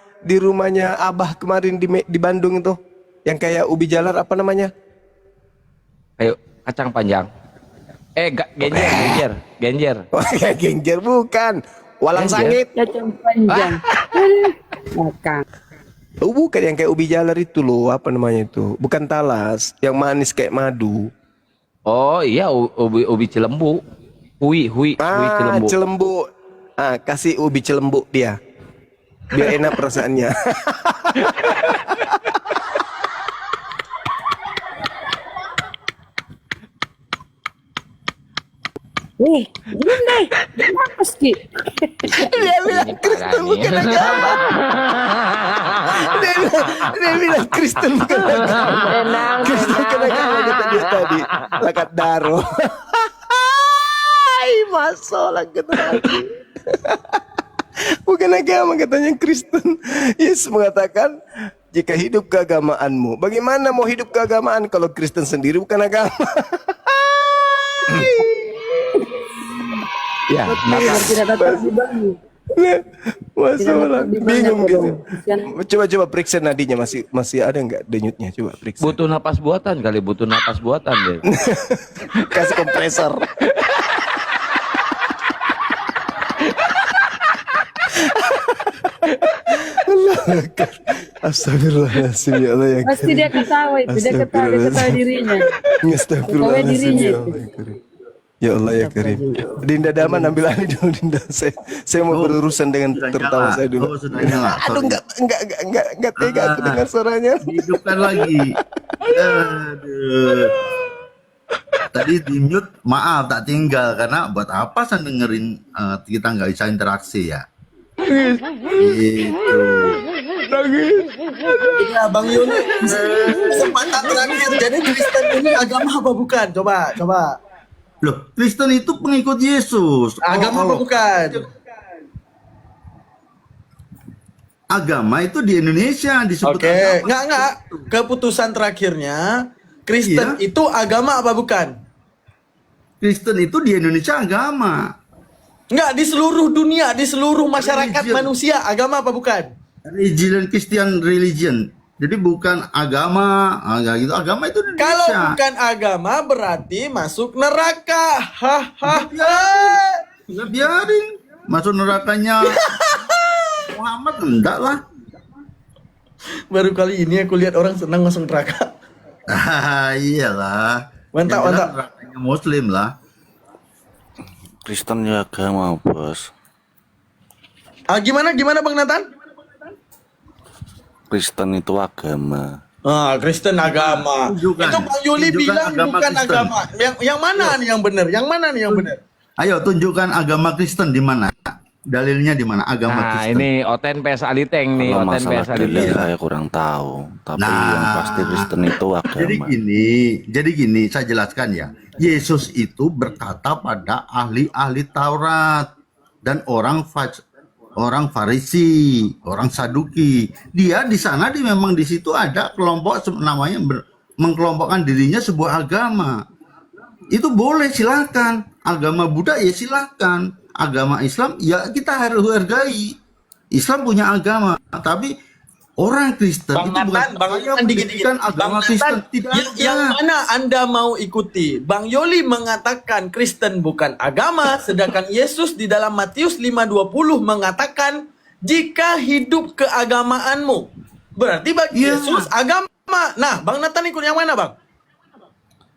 Abah kemarin di Bandung itu? Yang kayak ubi jalar apa namanya? Ayo, kacang panjang. Genjer. Oh, kayak genjer bukan. Walang Genjer? sangit. Kacang panjang. Makan. Oh, bukan yang kayak ubi jalar itu loh, apa namanya itu? Bukan talas, yang manis kayak madu. Oh iya, ubi cilembu. Hui cilembu. Cilembu. Kasih ubi cilembu dia. Biar enak perasaannya. Nih, gini kenapa sih? Dia bilang Kristen bukan agama. Dia bilang Kristen bukan agama. Tenang, Kristen bukan agama kata dia tadi. Lakat daro. Masuk lagi lagi. Bukan agama katanya Kristen. Yesus mengatakan jika hidup keagamaanmu. Bagaimana mau hidup keagamaan kalau Kristen sendiri bukan agama? Ya, Tidak dapat dibagi. Masalah bingung gitu. Kesian. Coba periksa nadinya masih ada nggak denyutnya? Coba periksa. butuh napas buatan kali, butuh napas buatan deh. Kasih kompresor. Astagfirullahaladzim ya Allah yang Pasti dia ketawa itu, dia ketawa dirinya. Ketawa dirinya Astagfirullahaladzim ya itu. Allah yang karim. Ya Allah ya karim. Dinda Daman ambil alih dulu Dinda. Saya mau berurusan dengan tertawa saya dulu. Oh, sudah nyala. Aduh enggak tega aku dengar suaranya. Dihidupkan lagi. Aduh. Tadi di mute, maaf tak tinggal karena buat apa saya dengerin kita nggak bisa interaksi ya. Gitu. Iya, Bang Yuli. Kesempatan terakhir. Jadi Kristen ini agama apa bukan? Coba. Loh, Kristen itu pengikut Yesus. Agama apa bukan? Agama itu di Indonesia disebut Oke, agama. enggak. Keputusan terakhirnya, Kristen itu agama apa bukan? Kristen itu di Indonesia agama. Enggak, di seluruh dunia, di seluruh masyarakat Religion. manusia, agama apa bukan? Religion Christian religion. Jadi bukan agama, gitu. Agama itu di Kalau Indonesia. bukan agama berarti masuk neraka. Nggak biarin masuk nerakanya Muhammad, enggak lah. Baru kali ini aku lihat orang senang masuk neraka. Iyalah. Mantap, Yang jelas mantap. nerakanya Muslim lah. Kristen ya agama, Bos. Gimana Bang Nathan? Kristen itu agama. Kristen agama. Tunjukkan. Itu Bang Yuli Tunjukkan bilang agama bukan Kristen. agama. Yang mana nih yang benar? Yang mana nih yang benar? Ayo tunjukkan agama Kristen di mana? Dalilnya di mana agama Nah, Kristen? ini Oten PS Aliteng nih, Kalau Oten masalah PS Aliteng. dalil saya kurang tahu. Tapi Nah. yang pasti Kristen itu agama. Jadi gini, saya jelaskan ya. Yesus itu berkata pada ahli-ahli Taurat dan orang Farisi, orang Saduki. Dia di sana memang di situ ada kelompok namanya mengkelompokkan dirinya sebuah agama. Itu boleh, silakan. Agama Buddha ya silakan. Agama Islam ya kita harus hargai. Islam punya agama, tapi orang Kristen Bang itu Nathan, Bang saya Nathan dikit-dikit. mendirikan agama Bang Kristen. Nathan, Tidak yang ada. mana Anda mau ikuti? Bang Yoli mengatakan Kristen bukan agama, sedangkan Yesus di dalam Matius 5:20 mengatakan jika hidup keagamaanmu. Berarti bagi Iya. Yesus agama. Nah, Bang Nathan ikut yang mana, Bang?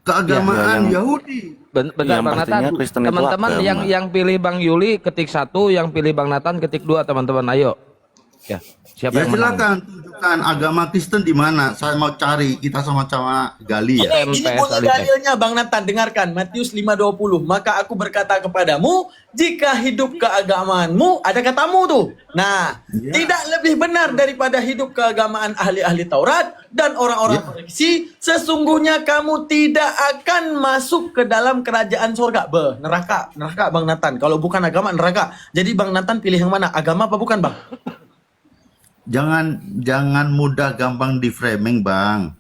Keagamaan Ya, Yahudi. Bentar Yang Bang pastinya Nathan, Kristen itu teman-teman agama. yang pilih Bang Yuli ketik 1, yang pilih Bang Nathan ketik 2, teman-teman ayo. Ya, siapa Ya yang menang? silakan tunjukkan agama Kristen di mana. Saya mau cari, kita sama-sama gali ya. Ini PS bunyi Aliteng. dalilnya Bang Nathan, dengarkan Matius 5:20. Maka aku berkata kepadamu, jika hidup keagamaanmu, ada katamu tuh. Nah, tidak lebih benar daripada hidup keagamaan ahli-ahli Taurat dan orang-orang Farisi, sesungguhnya kamu tidak akan masuk ke dalam kerajaan surga. Neraka Bang Nathan. Kalau bukan agama, neraka. Jadi Bang Nathan pilih yang mana? Agama apa bukan, Bang? Jangan mudah gampang di framing, Bang.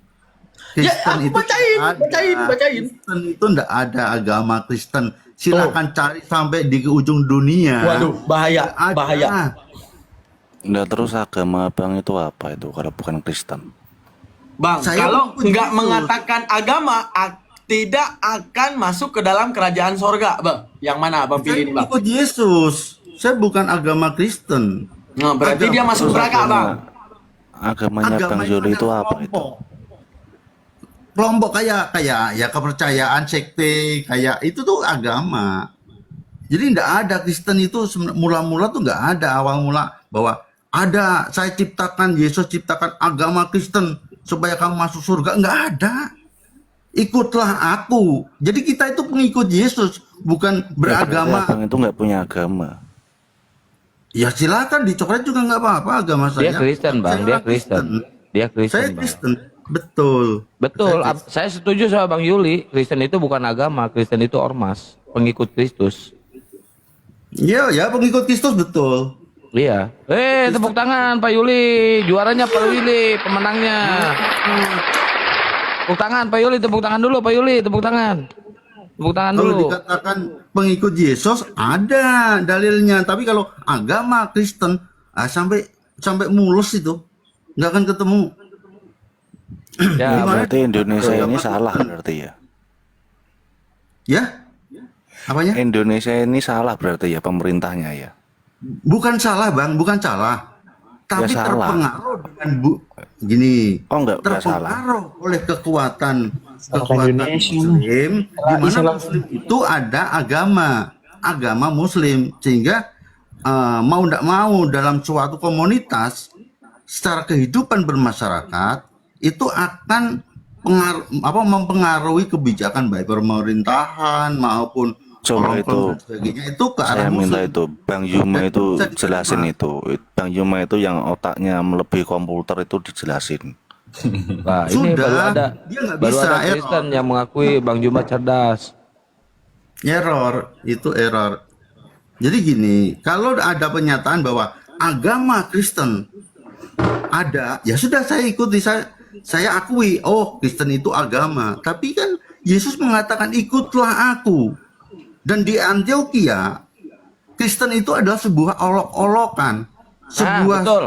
Ya, aku bacain. Kristen itu enggak ada agama Kristen. Silakan cari sampai di ujung dunia. Waduh, bahaya, Nggak ada. bahaya. Nggak, terus agama Bang itu apa itu kalau bukan Kristen? Bang, Saya kalau mengikuti nggak Yesus. mengatakan agama, tidak akan masuk ke dalam kerajaan sorga, Bang. Yang mana Abang Saya pilih, Bang? ikut Yesus. Saya bukan agama Kristen. Nah, berarti Agama- dia masuk neraka, Bang. agamanya Bang Agama Zul itu adalah apa itu? kelompok kayak ya kepercayaan sekte kayak itu tuh agama. Jadi nggak ada Kristen itu mula-mula tuh nggak ada awal mula bahwa ada saya ciptakan Yesus ciptakan agama Kristen supaya kamu masuk surga, nggak ada. Ikutlah aku. Jadi kita itu pengikut Yesus bukan Ya, berarti beragama. Abang itu nggak punya agama. Ya silakan dicoret juga nggak apa-apa agama Dia saya. Kristen, Bang. Saya Dia orang Kristen. Dia Kristen, Saya Bang. Kristen. Betul. Betul, Saya Kristen. saya setuju sama Bang Yuli. Kristen itu bukan agama, Kristen itu ormas, pengikut Kristus. Ya, ya pengikut Kristus betul. Iya. Tepuk tangan Pak Yuli, juaranya Pak Yuli, pemenangnya. Tepuk tangan Pak Yuli, tepuk tangan dulu Pak Yuli, tepuk tangan. Tepuk tangan Kalau dulu. dikatakan pengikut Yesus ada dalilnya, tapi kalau agama Kristen sampai mulus itu nggak akan ketemu. Ya, Gimana? Berarti Indonesia ini salah berarti ya. Ya? Apanya? Indonesia ini salah berarti ya pemerintahnya ya. Bukan salah Bang, bukan salah. Tapi Ya, salah. terpengaruh dengan gini. Oh, nggak salah. Terpengaruh oleh kekuatan Indonesia. Muslim, di mana Islam. Muslim itu ada agama Muslim, sehingga mau tidak mau dalam suatu komunitas secara kehidupan bermasyarakat itu akan mempengaruhi kebijakan baik pemerintahan maupun Coba orang itu dan sebagainya itu ke arah saya minta Muslim. itu Bang Yuma Dan itu bisa jelasin diterima. itu. Bang Yuma itu yang otaknya melebihi komputer itu dijelasin. Nah, ini Sudah, baru ada dia nggak baru bisa, ada error. Kristen yang mengakui Bang Juma cerdas. Error, itu error. Jadi gini, kalau ada pernyataan bahwa agama Kristen ada, ya sudah saya ikuti, saya akui, oh Kristen itu agama. Tapi kan Yesus mengatakan ikutlah aku. Dan di Antioquia, Kristen itu adalah sebuah olok-olokan, sebuah betul.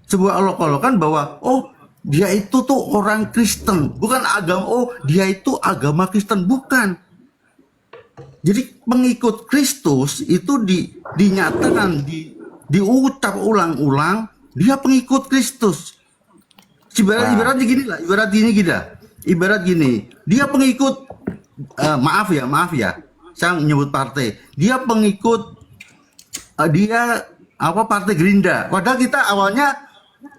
Sebuah olok-olokan bahwa oh dia itu tuh orang Kristen, bukan agama. Oh dia itu agama Kristen, bukan. Jadi pengikut Kristus itu dinyatakan diucap ulang-ulang dia pengikut Kristus. Ibarat gini, dia pengikut maaf ya, saya menyebut partai. Dia pengikut partai Gerindra. Padahal kita awalnya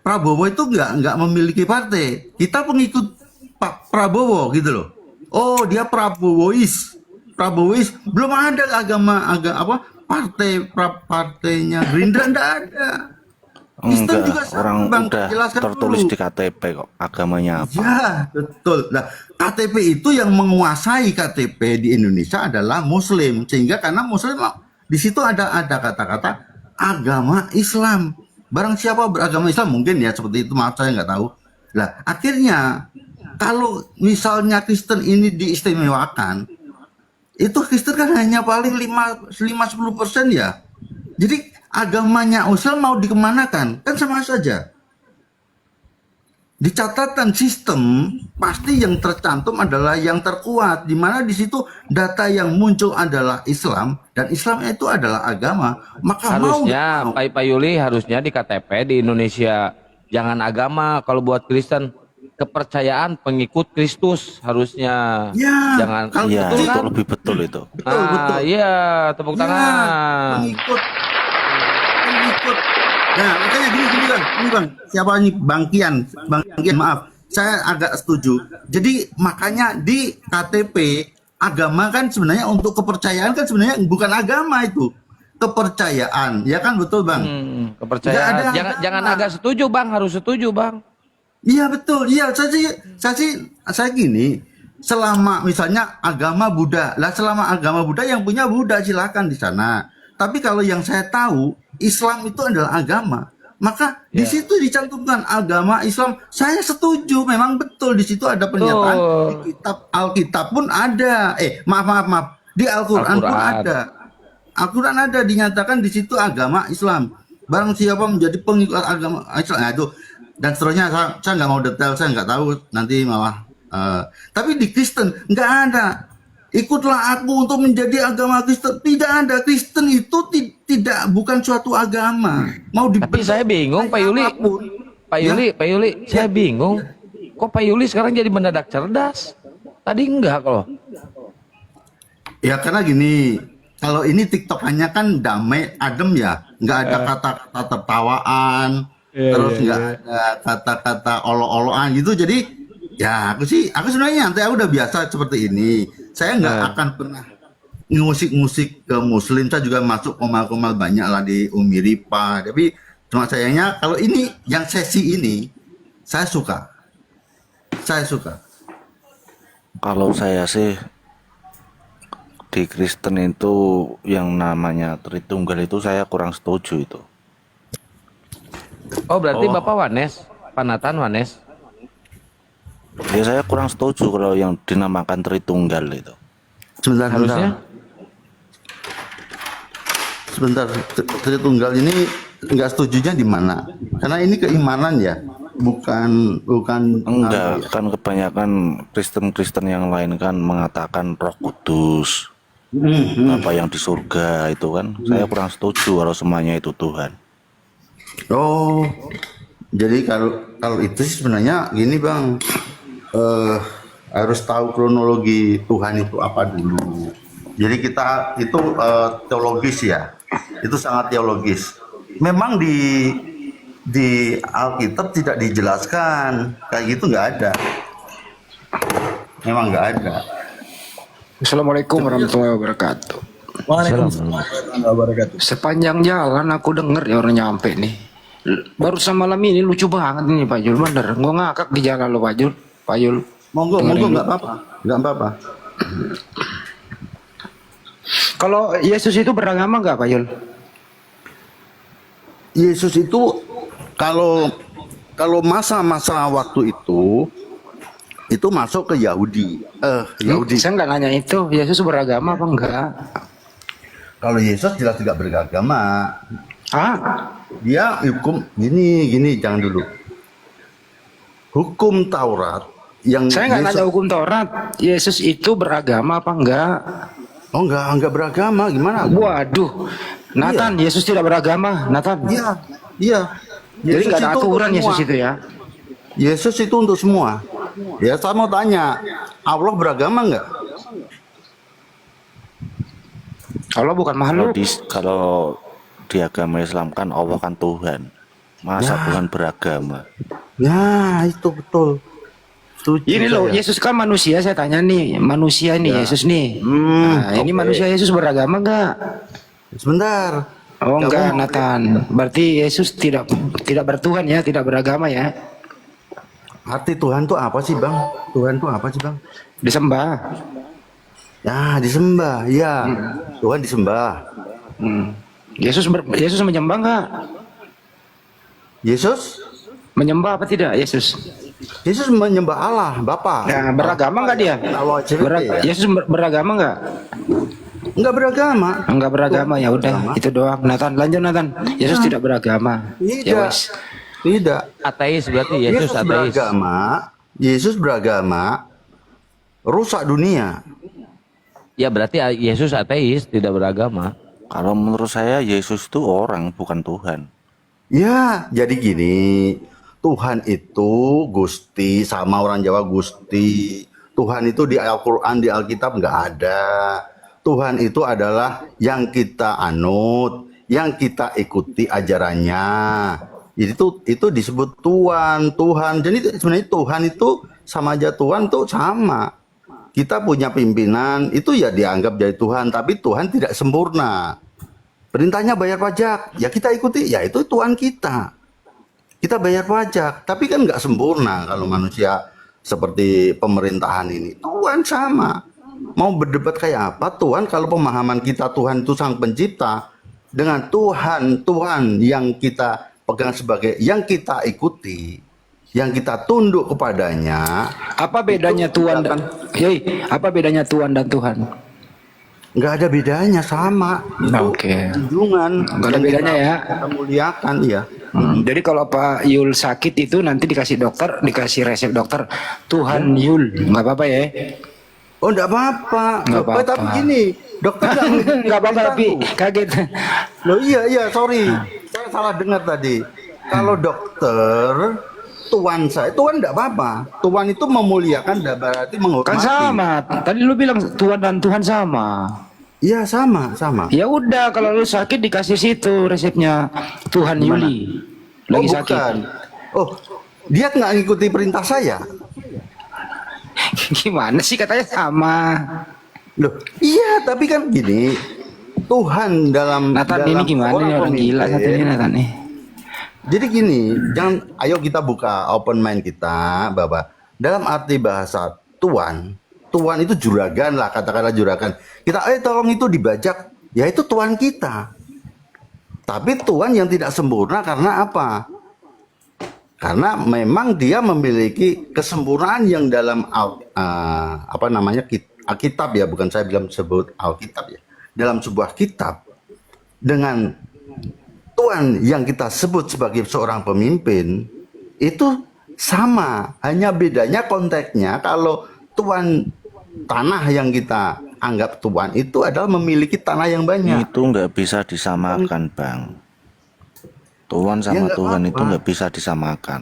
Prabowo itu nggak memiliki partai. Kita pengikut Pak Prabowo gitu loh. Oh dia Prabowois. Belum ada partainya Gerindra enggak ada. Kristen Enggak, juga sama, orang Bang. udah Jelaskan tertulis dulu. di KTP kok agamanya apa. Ya, betul. Nah, KTP itu yang menguasai KTP di Indonesia adalah Muslim, sehingga karena Muslim di situ ada kata-kata agama Islam. Barang siapa beragama Islam mungkin ya seperti itu, maaf saya nggak tahu. Nah, akhirnya kalau misalnya Kristen ini diistimewakan, itu Kristen kan hanya paling 5-10% ya. Jadi agamanya Islam mau dikemanakan kan sama saja. Di catatan sistem pasti yang tercantum adalah yang terkuat, di mana di situ data yang muncul adalah Islam dan Islam itu adalah agama. Maka Harusnya mau Pak Yuli harusnya di KTP di Indonesia jangan agama, kalau buat Kristen kepercayaan pengikut Kristus harusnya. Ya, Jangan kalau Iya, betul itu kan? lebih betul itu. betul. Iya, tepuk Ya, tangan. pengikut. Nah, makanya gini bang, siapa ini Bang Kian, maaf, saya agak setuju. Jadi makanya di KTP agama kan sebenarnya untuk kepercayaan kan sebenarnya bukan agama itu, kepercayaan, ya kan betul Bang? Nggak Kepercayaan. ada Jangan agama. agak setuju Bang, harus setuju Bang. Iya betul, iya saya gini, selama misalnya agama Buddha, selama agama Buddha yang punya Buddha silakan di sana. Tapi kalau yang saya tahu Islam itu adalah agama, maka di situ dicantumkan agama Islam. Saya setuju, memang betul di situ ada pernyataan di kitab Alkitab pun ada. Maaf, di Al-Qur'an pun ada. Al-Qur'an ada dinyatakan di situ agama Islam. Barang siapa menjadi pengikut agama Islam, nah itu dan seterusnya saya nggak mau detail, saya nggak tahu nanti malah. Tapi di Kristen nggak ada. ikutlah aku untuk menjadi agama Kristen. Tidak ada, Kristen itu tidak, bukan suatu agama. Mau Tapi saya bingung Pak Yuli. Pak Yuli, saya bingung. Kok Pak Yuli sekarang jadi mendadak cerdas? Tadi enggak kok. Ya karena gini, kalau ini TikTokannya kan damai, adem ya, nggak ada kata-kata tertawaan, terus nggak ada kata-kata olo-oloan gitu. Jadi ya aku sebenarnya nyantai, aku udah biasa seperti ini. Saya nggak akan pernah musik ke Muslim. Saya juga masuk komal-komal banyak lah di Umi Ripa. Tapi cuma sayangnya kalau ini yang sesi ini saya suka. Kalau saya sih di Kristen itu yang namanya Tritunggal itu saya kurang setuju itu. Oh berarti Bapak Wanes, Pak Nathan Wanes. Ya saya kurang setuju kalau yang dinamakan Tritunggal itu. Harusnya Sebentar, Tritunggal ini nggak setujunya di mana? Karena ini keimanan ya, bukan Enggak, kan kebanyakan Kristen yang lain kan mengatakan Roh Kudus, apa yang di surga itu kan. Saya kurang setuju kalau semuanya itu Tuhan. Oh, jadi kalau itu sih sebenarnya gini Bang, harus tahu kronologi Tuhan itu apa dulu. Jadi kita itu teologis ya, itu sangat teologis. Memang di Alkitab tidak dijelaskan kayak gitu, nggak ada. Memang nggak ada. Assalamualaikum warahmatullahi wabarakatuh. Waalaikumsalam warahmatullahi wabarakatuh. Sepanjang jalan aku denger ya orang nyampe nih. Baru malam ini lucu banget ini Pak Yul, bener. Gue ngakak di jalan lo Pak Yul. Pak Yul. Monggo nggak apa-apa. Kalau Yesus itu beragama nggak Pak Yul? Yesus itu kalau masa-masa waktu itu masuk ke Yahudi. Yahudi. Saya nggak nanya itu. Yesus beragama apa enggak? Kalau Yesus jelas tidak beragama. Ah, Dia hukum gini jangan dulu. Hukum Taurat yang saya nggak nanya hukum Taurat. Yesus itu beragama apa enggak? Oh enggak beragama, gimana? Waduh, Nathan, Yesus tidak beragama, Nathan. Iya. Jadi nggak ada aturan Yesus itu ya? Yesus itu untuk semua. Ya saya mau tanya, Allah beragama enggak? Allah bukan makhluk. Kalau di agama Islam kan Allah kan Tuhan. Masa Tuhan beragama? Ya itu betul. Setuju Ini loh, saya. Yesus kan manusia, saya tanya nih, manusia nih Yesus nih. Nah, ini manusia Yesus beragama enggak? Sebentar. Oh enggak, Nathan. Berarti Yesus tidak bertuhan ya, tidak beragama ya. Arti Tuhan tuh apa sih Bang? Tuhan tuh apa sih Bang? Disembah. Ya disembah, ya. Tuhan disembah. Yesus menyembah enggak? Yesus Menyembah apa tidak Yesus? Yesus menyembah Allah, Bapa. Nah, beragama enggak dia? Yesus beragama enggak? Enggak beragama. Enggak beragama, ya udah, itu doang. Nathan, lanjut Nathan. Yesus tidak beragama. Tidak. Ya wes. Tidak. Ateis berarti Yesus ateis. Yesus beragama rusak dunia. Ya berarti Yesus ateis, tidak beragama. Kalau menurut saya Yesus itu orang bukan Tuhan. Ya, jadi gini, Tuhan itu Gusti, sama orang Jawa Gusti. Tuhan itu di Al-Quran, di Alkitab nggak ada. Tuhan itu adalah yang kita anut, yang kita ikuti ajarannya. Itu disebut Tuhan. Jadi sebenarnya Tuhan itu sama aja, Tuhan tuh sama. Kita punya pimpinan, itu ya dianggap jadi Tuhan, tapi Tuhan tidak sempurna. Perintahnya bayar pajak, ya kita ikuti, ya itu Tuhan kita. Kita bayar pajak, tapi kan nggak sempurna kalau manusia seperti pemerintahan ini. Tuhan sama. Mau berdebat kayak apa Tuhan kalau pemahaman kita Tuhan itu sang pencipta dengan Tuhan yang kita pegang sebagai yang kita ikuti, yang kita tunduk kepadanya. Apa bedanya Tuhan dan apa bedanya Tuhan dan Tuhan? Nggak ada bedanya, sama. Itu junjungan. Nggak ada bedanya ya. Kita muliakan ya. Jadi kalau Pak Yul sakit itu nanti dikasih resep dokter, Tuhan Yul, nggak apa-apa ya? Oh, enggak apa-apa. Nggak Loh, tapi apa-apa. gini, dokter enggak mengikuti Nggak apa-apa tapi perintahku. kaget. Loh iya, sorry. Saya salah dengar tadi. Kalau dokter, tuan saya, tuan enggak apa-apa. Tuan itu memuliakan, enggak berarti menghormati. Kan sama. Tadi lu bilang Tuhan dan Tuhan sama. Iya, sama. Ya udah kalau lu sakit dikasih situ resepnya Tuhan Gimana? Yuli. Lagi Oh, sakit. bukan. Oh, dia nggak ngikuti perintah saya. Gimana sih katanya sama. Loh, iya, tapi kan gini, Tuhan dalam Nathan ini gimana nih orang gila satu ini Nathan nih. Jadi gini, ayo kita buka open mind kita bahwa dalam arti bahasa Tuhan itu juragan lah, katakanlah juragan. Kita tolong itu dibajak, ya itu Tuhan kita. Tapi Tuhan yang tidak sempurna karena apa? Karena memang dia memiliki kesempurnaan yang dalam Alkitab ya, bukan saya bilang sebut Alkitab ya. Dalam sebuah kitab dengan Tuhan yang kita sebut sebagai seorang pemimpin itu sama, hanya bedanya konteksnya. Kalau Tuhan, tanah yang kita anggap Tuhan itu adalah memiliki tanah yang banyak. Itu nggak bisa disamakan, Bang. Tuhan sama nggak Tuhan itu apa-apa. nggak bisa disamakan.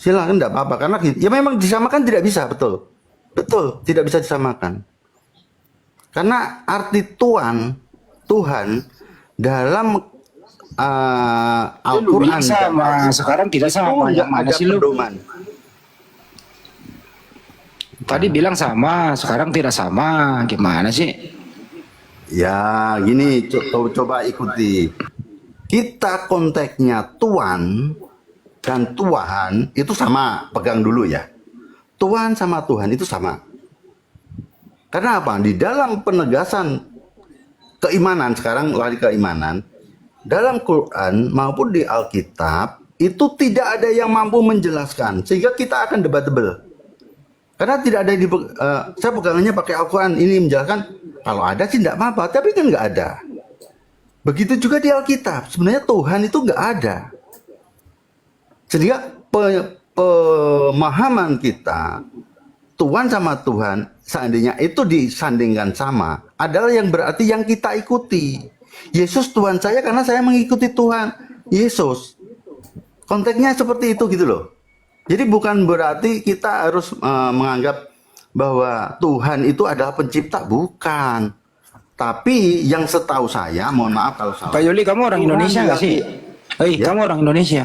Silakan, enggak apa-apa, karena ya memang disamakan tidak bisa, betul, tidak bisa disamakan. Karena arti Tuhan dalam Al-Quran sama, sekarang tidak sama. Yang mana sih lu? pedoman. Tadi bilang sama, sekarang tidak sama. Gimana sih? Ya, gini, coba ikuti. Kita konteksnya Tuhan dan Tuhan itu sama, pegang dulu ya. Tuhan sama Tuhan itu sama. Karena apa? Di dalam penegasan keimanan, sekarang lari keimanan, dalam Quran maupun di Alkitab, itu tidak ada yang mampu menjelaskan. Sehingga kita akan debatable. Karena tidak ada yang saya pegangannya pakai Al-Quran ini menjelaskan, kalau ada sih tidak apa-apa, tapi kan nggak ada. Begitu juga di Alkitab, sebenarnya Tuhan itu nggak ada. Sehingga pemahaman kita, Tuhan sama Tuhan, seandainya itu disandingkan sama, adalah yang berarti yang kita ikuti. Yesus Tuhan saya karena saya mengikuti Tuhan Yesus. Konteksnya seperti itu gitu loh. Jadi bukan berarti kita harus menganggap bahwa Tuhan itu adalah pencipta, bukan. Tapi yang setahu saya, mohon maaf kalau salah. Pak Yuli, kamu orang Indonesia nggak sih? Hei, Ya. kamu orang Indonesia.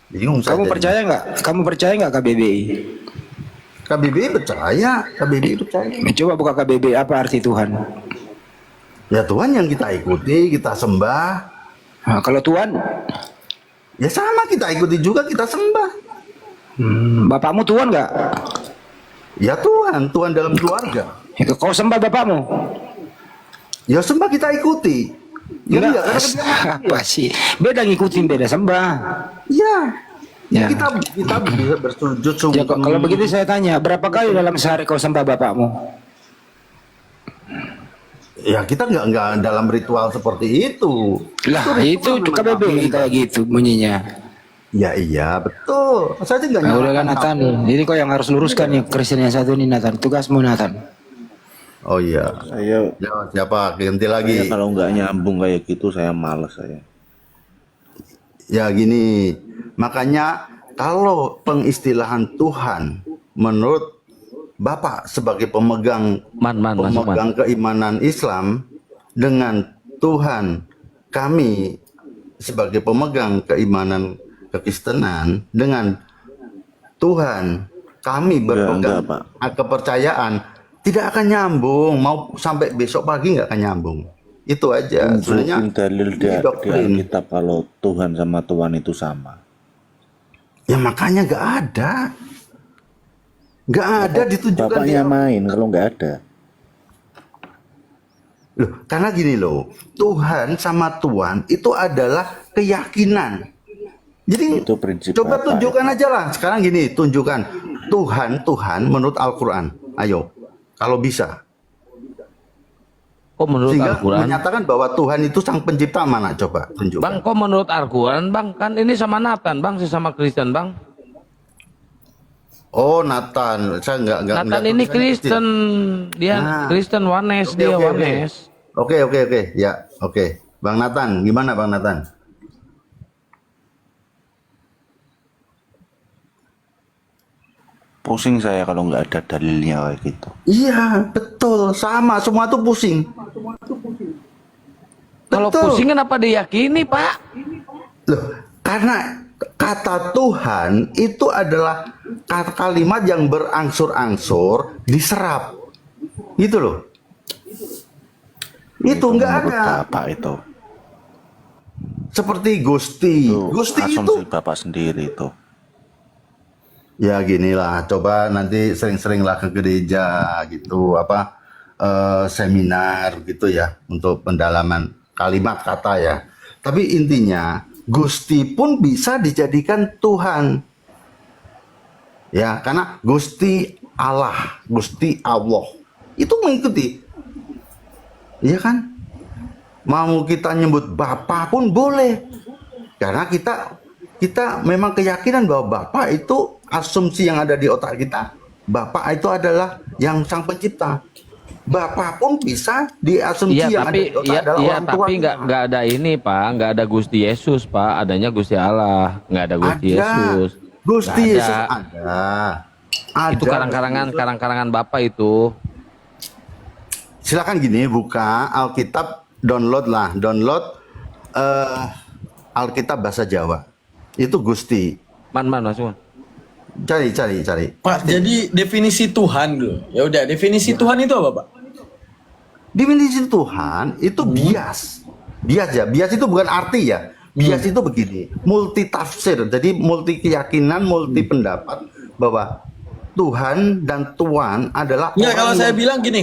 Bingung saya Kamu jadinya. percaya nggak? Kamu percaya nggak KBBI? KBBI percaya, KBBI percaya. Coba buka KBBI, apa arti Tuhan? Ya Tuhan yang kita ikuti, kita sembah. Nah, kalau Tuhan, Ya sama, kita ikuti juga, kita sembah. bapakmu Tuhan nggak? Ya Tuhan, Tuhan dalam keluarga. Kau sembah bapakmu? Ya sembah, kita ikuti. Ya Enggak, enggak, karena kan dia manusia. apa sih? Beda ngikutin, beda sembah. Ya. Ya. Kita bisa bersujud Ya, kalau begitu saya tanya, berapa kali dalam sehari kau sembah bapakmu? Ya kita nggak dalam ritual seperti itu. Lah, itu ritual KBBI memang. kayak gitu bunyinya. Ya iya betul. Saya sih nggak Nah, udah kan nyalakan Nathan, kamu. ini kau yang harus luruskan nih Kristen yang satu nih Nathan. Tugasmu Nathan. Oh iya. Saya Ya, siapa? Ganti lagi. saya kalau nggak nyambung kayak gitu saya malas saya. Ya gini, makanya kalau pengistilahan Tuhan menurut Bapak sebagai pemegang keimanan Islam dengan Tuhan kami sebagai pemegang keimanan kekristenan dengan Tuhan kami berpegang enggak, kepercayaan tidak akan nyambung, mau sampai besok pagi nggak akan nyambung. Itu aja sebenarnya. Tunjukin dalil ini di doktrin. Alkitab kalau Tuhan sama Tuhan itu sama. Ya makanya nggak ada. Nggak ada ditunjukkan di Bapaknya main kalau nggak ada. loh, karena gini loh, Tuhan sama Tuhan itu adalah keyakinan. Jadi Itu prinsip coba Bapak, tunjukkan aja lah. Sekarang gini, tunjukkan Tuhan menurut Al-Quran. Ayo, kalau bisa. Kok menurut Sehingga Al-Quran? menyatakan bahwa Tuhan itu sang pencipta, mana coba tunjukkan. Bang, kok menurut Al-Quran, Bang? Kan ini sama Nathan, Bang, sesama Kristen, Bang. Oh, Nathan. Saya nggak Nathan ngeliat ini tulisannya kecil. Kristen, dia Nah, Kristen Wanes, oke, dia oke, oke. Wanes. Oke. Ya, oke. Bang Nathan, gimana Bang Nathan? Pusing saya kalau nggak ada dalilnya kayak gitu. Iya, betul. Sama, semua tuh pusing. Kalau Betul. pusing kenapa diyakini, Pak? Loh, karena kata Tuhan itu adalah kata kalimat yang berangsur-angsur diserap. Gitu loh. Itu nggak menurut ada. Bapak itu. Seperti Gusti. Itu Gusti itu. asumsi Bapak sendiri itu. Ya ginilah, coba nanti sering-seringlah ke gereja gitu, seminar gitu ya, untuk pendalaman kalimat kata ya. Tapi intinya, Gusti pun bisa dijadikan Tuhan. Ya, karena Gusti Allah, Gusti Allah, itu mengikuti. Iya kan? Mau kita nyebut Bapa pun boleh. Karena kita memang keyakinan bahwa Bapa itu asumsi yang ada di otak kita. Bapa itu adalah yang sang pencipta. Bapa pun bisa diasumsi Iya, yang tapi ada di otak adalah iya, orang tua tapi kita. nggak ada ini, Pak. Nggak ada Gusti Yesus, Pak. Adanya Gusti Allah. Nggak ada Gusti Ada. Yesus. Gusti Nggak Yesus ada. ada. Itu karang-karangan Bapak itu. Silakan gini, buka Alkitab, download Alkitab bahasa Jawa. Itu Gusti. Mas. Cari. Pak, jadi definisi Tuhan dulu. Ya udah, definisi Tuhan itu apa, Pak? Definisi Tuhan itu bias. Bias ya. Bias itu bukan arti ya. Bias itu begini, multi tafsir. Jadi multi keyakinan, multi pendapat bahwa Tuhan dan Tuhan adalah Enggak, kalau orang saya yang- bilang gini,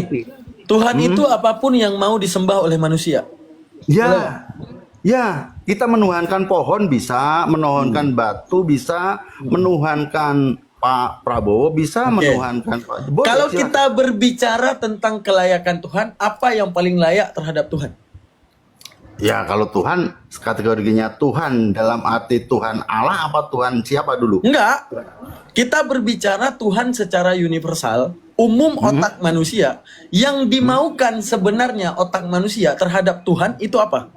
Tuhan itu apapun yang mau disembah oleh manusia. Ya. Ya, kita menuhankan pohon bisa, menuhankan batu bisa, menuhankan Pak Prabowo bisa, Oke. menuhankan Pak. Boleh, Kalau silakan. kita berbicara tentang kelayakan Tuhan, apa yang paling layak terhadap Tuhan? Ya, kalau Tuhan kategorinya Tuhan dalam arti Tuhan Allah apa Tuhan siapa dulu? Enggak. Kita berbicara Tuhan secara universal, umum otak manusia. Yang dimaukan sebenarnya otak manusia terhadap Tuhan itu apa?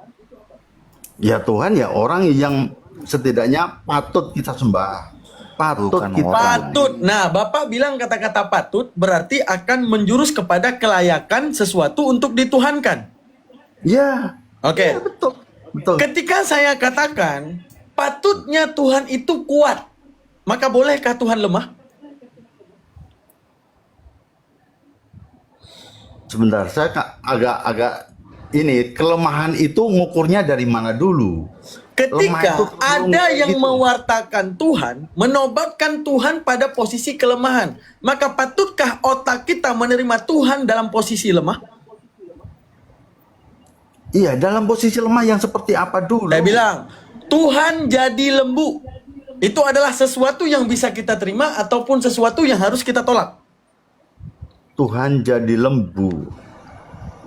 Ya Tuhan ya orang yang setidaknya patut kita sembah. Patut Bukan kita. orang. Patut. Nah, Bapak bilang kata-kata patut berarti akan menjurus kepada kelayakan sesuatu untuk dituhankan. Ya. Oke. Ya, betul. Betul. Ketika saya katakan patutnya Tuhan itu kuat, maka bolehkah Tuhan lemah? Sebentar, saya agak ini kelemahan itu ngukurnya dari mana dulu? Lemah Ketika itu ada yang gitu. mewartakan Tuhan, menobatkan Tuhan pada posisi kelemahan, maka patutkah otak kita menerima Tuhan dalam posisi lemah? Iya, dalam posisi lemah yang seperti apa dulu? Saya bilang, Tuhan jadi lembu. Itu adalah sesuatu yang bisa kita terima ataupun sesuatu yang harus kita tolak. Tuhan jadi lembu.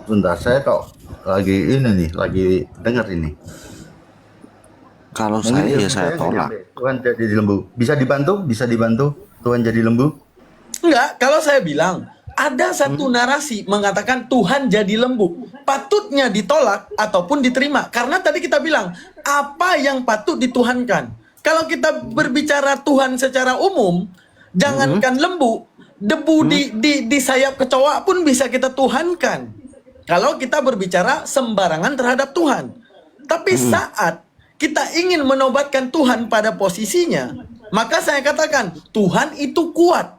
Sebentar, saya kok lagi dengar ini. Kalau saya ya saya tolak. Tuhan jadi lembu. Bisa dibantu? Tuhan jadi lembu? Enggak, kalau saya bilang ada satu narasi mengatakan Tuhan jadi lembu, patutnya ditolak ataupun diterima. Karena tadi kita bilang apa yang patut dituhankan. Kalau kita berbicara Tuhan secara umum, jangankan lembu, debu di sayap kecoa pun bisa kita tuhankan. Kalau kita berbicara sembarangan terhadap Tuhan. Tapi saat kita ingin menobatkan Tuhan pada posisinya, maka saya katakan Tuhan itu kuat.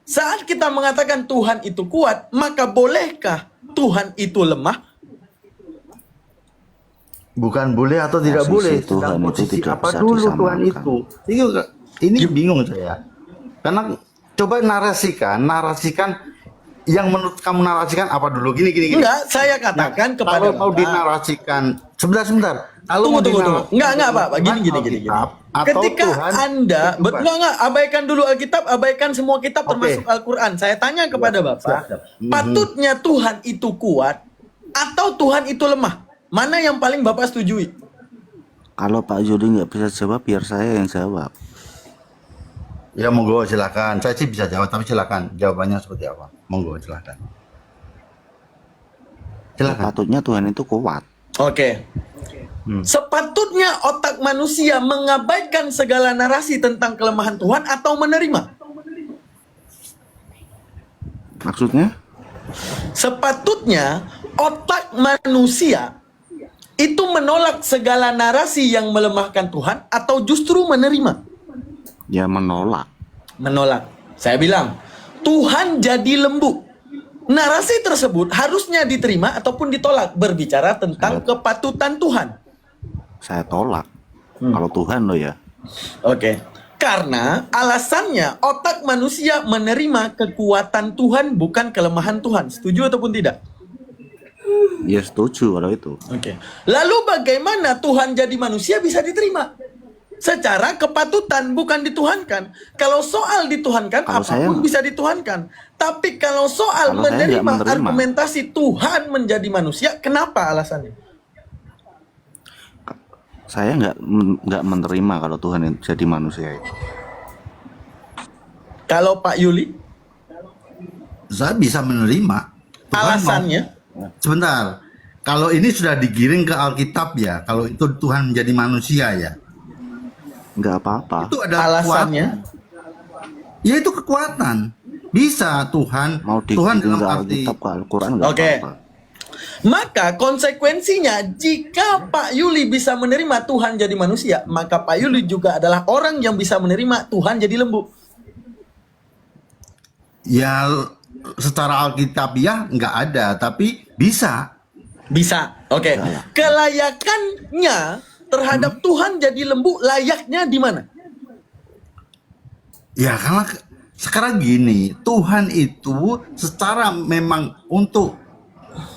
Saat kita mengatakan Tuhan itu kuat, maka bolehkah Tuhan itu lemah? Bukan boleh atau tidak Posisi boleh. Tuhan Sedang itu posisi tidak apa bisa dulu disamakan. Tuhan itu? Ini bingung saya. Karena coba narasikan yang menurut kamu narasikan apa dulu? Gini. Enggak, saya katakan kepada Kalau mau Bapak. dinarasikan, sebentar. Kalau Tunggu. mau dinarasikan Enggak, Pak. Gini. Alkitab atau Ketika Tuhan, Anda, kehidupan. enggak, abaikan dulu Alkitab, abaikan semua kitab Oke. termasuk Al-Quran. Saya tanya kepada Bapak, siap. patutnya Tuhan itu kuat atau Tuhan itu lemah? Mana yang paling Bapak setujui? Kalau Pak Jody nggak bisa jawab, biar saya yang jawab. Ya monggo silakan. Saya sih bisa jawab, tapi silakan jawabannya seperti apa. Monggo silakan. Silakan. Patutnya Tuhan itu kuat. Oke. Sepatutnya otak manusia mengabaikan segala narasi tentang kelemahan Tuhan atau menerima? Maksudnya? Sepatutnya otak manusia itu menolak segala narasi yang melemahkan Tuhan atau justru menerima? Ya menolak. Menolak. Saya bilang, Tuhan jadi lembu. Narasi tersebut harusnya diterima ataupun ditolak. Berbicara tentang kepatutan Tuhan. Saya tolak. Kalau Tuhan loh ya. Oke. Karena alasannya otak manusia menerima kekuatan Tuhan bukan kelemahan Tuhan. Setuju ataupun tidak? Ya setuju kalau itu. Oke. Lalu bagaimana Tuhan jadi manusia bisa diterima? Secara kepatutan, bukan dituhankan. Kalau soal dituhankan, Kalau apapun saya- bisa dituhankan. Tapi kalau soal Kalau saya nggak menerima menerima. argumentasi Tuhan menjadi manusia, kenapa alasannya? Saya nggak menerima kalau Tuhan yang jadi manusia itu. Kalau Pak Yuli, Saya bisa menerima. Tuhan alasannya? Sebentar. Kalau ini sudah digiring ke Alkitab ya, kalau itu Tuhan menjadi manusia ya, Nggak apa-apa. itu ada Alasannya? kekuatan. Ya itu kekuatan. Bisa Tuhan, Mau Tuhan digiring dalam ke arti Alkitab, ke Al-Quran nggak Oke. apa-apa. Maka konsekuensinya jika Pak Yuli bisa menerima Tuhan jadi manusia, maka Pak Yuli juga adalah orang yang bisa menerima Tuhan jadi lembu. ya secara Alkitabiah nggak ada, tapi bisa. Bisa. Oke. Kelayakannya terhadap Tuhan jadi lembu layaknya di mana? Ya karena sekarang gini, Tuhan itu secara memang untuk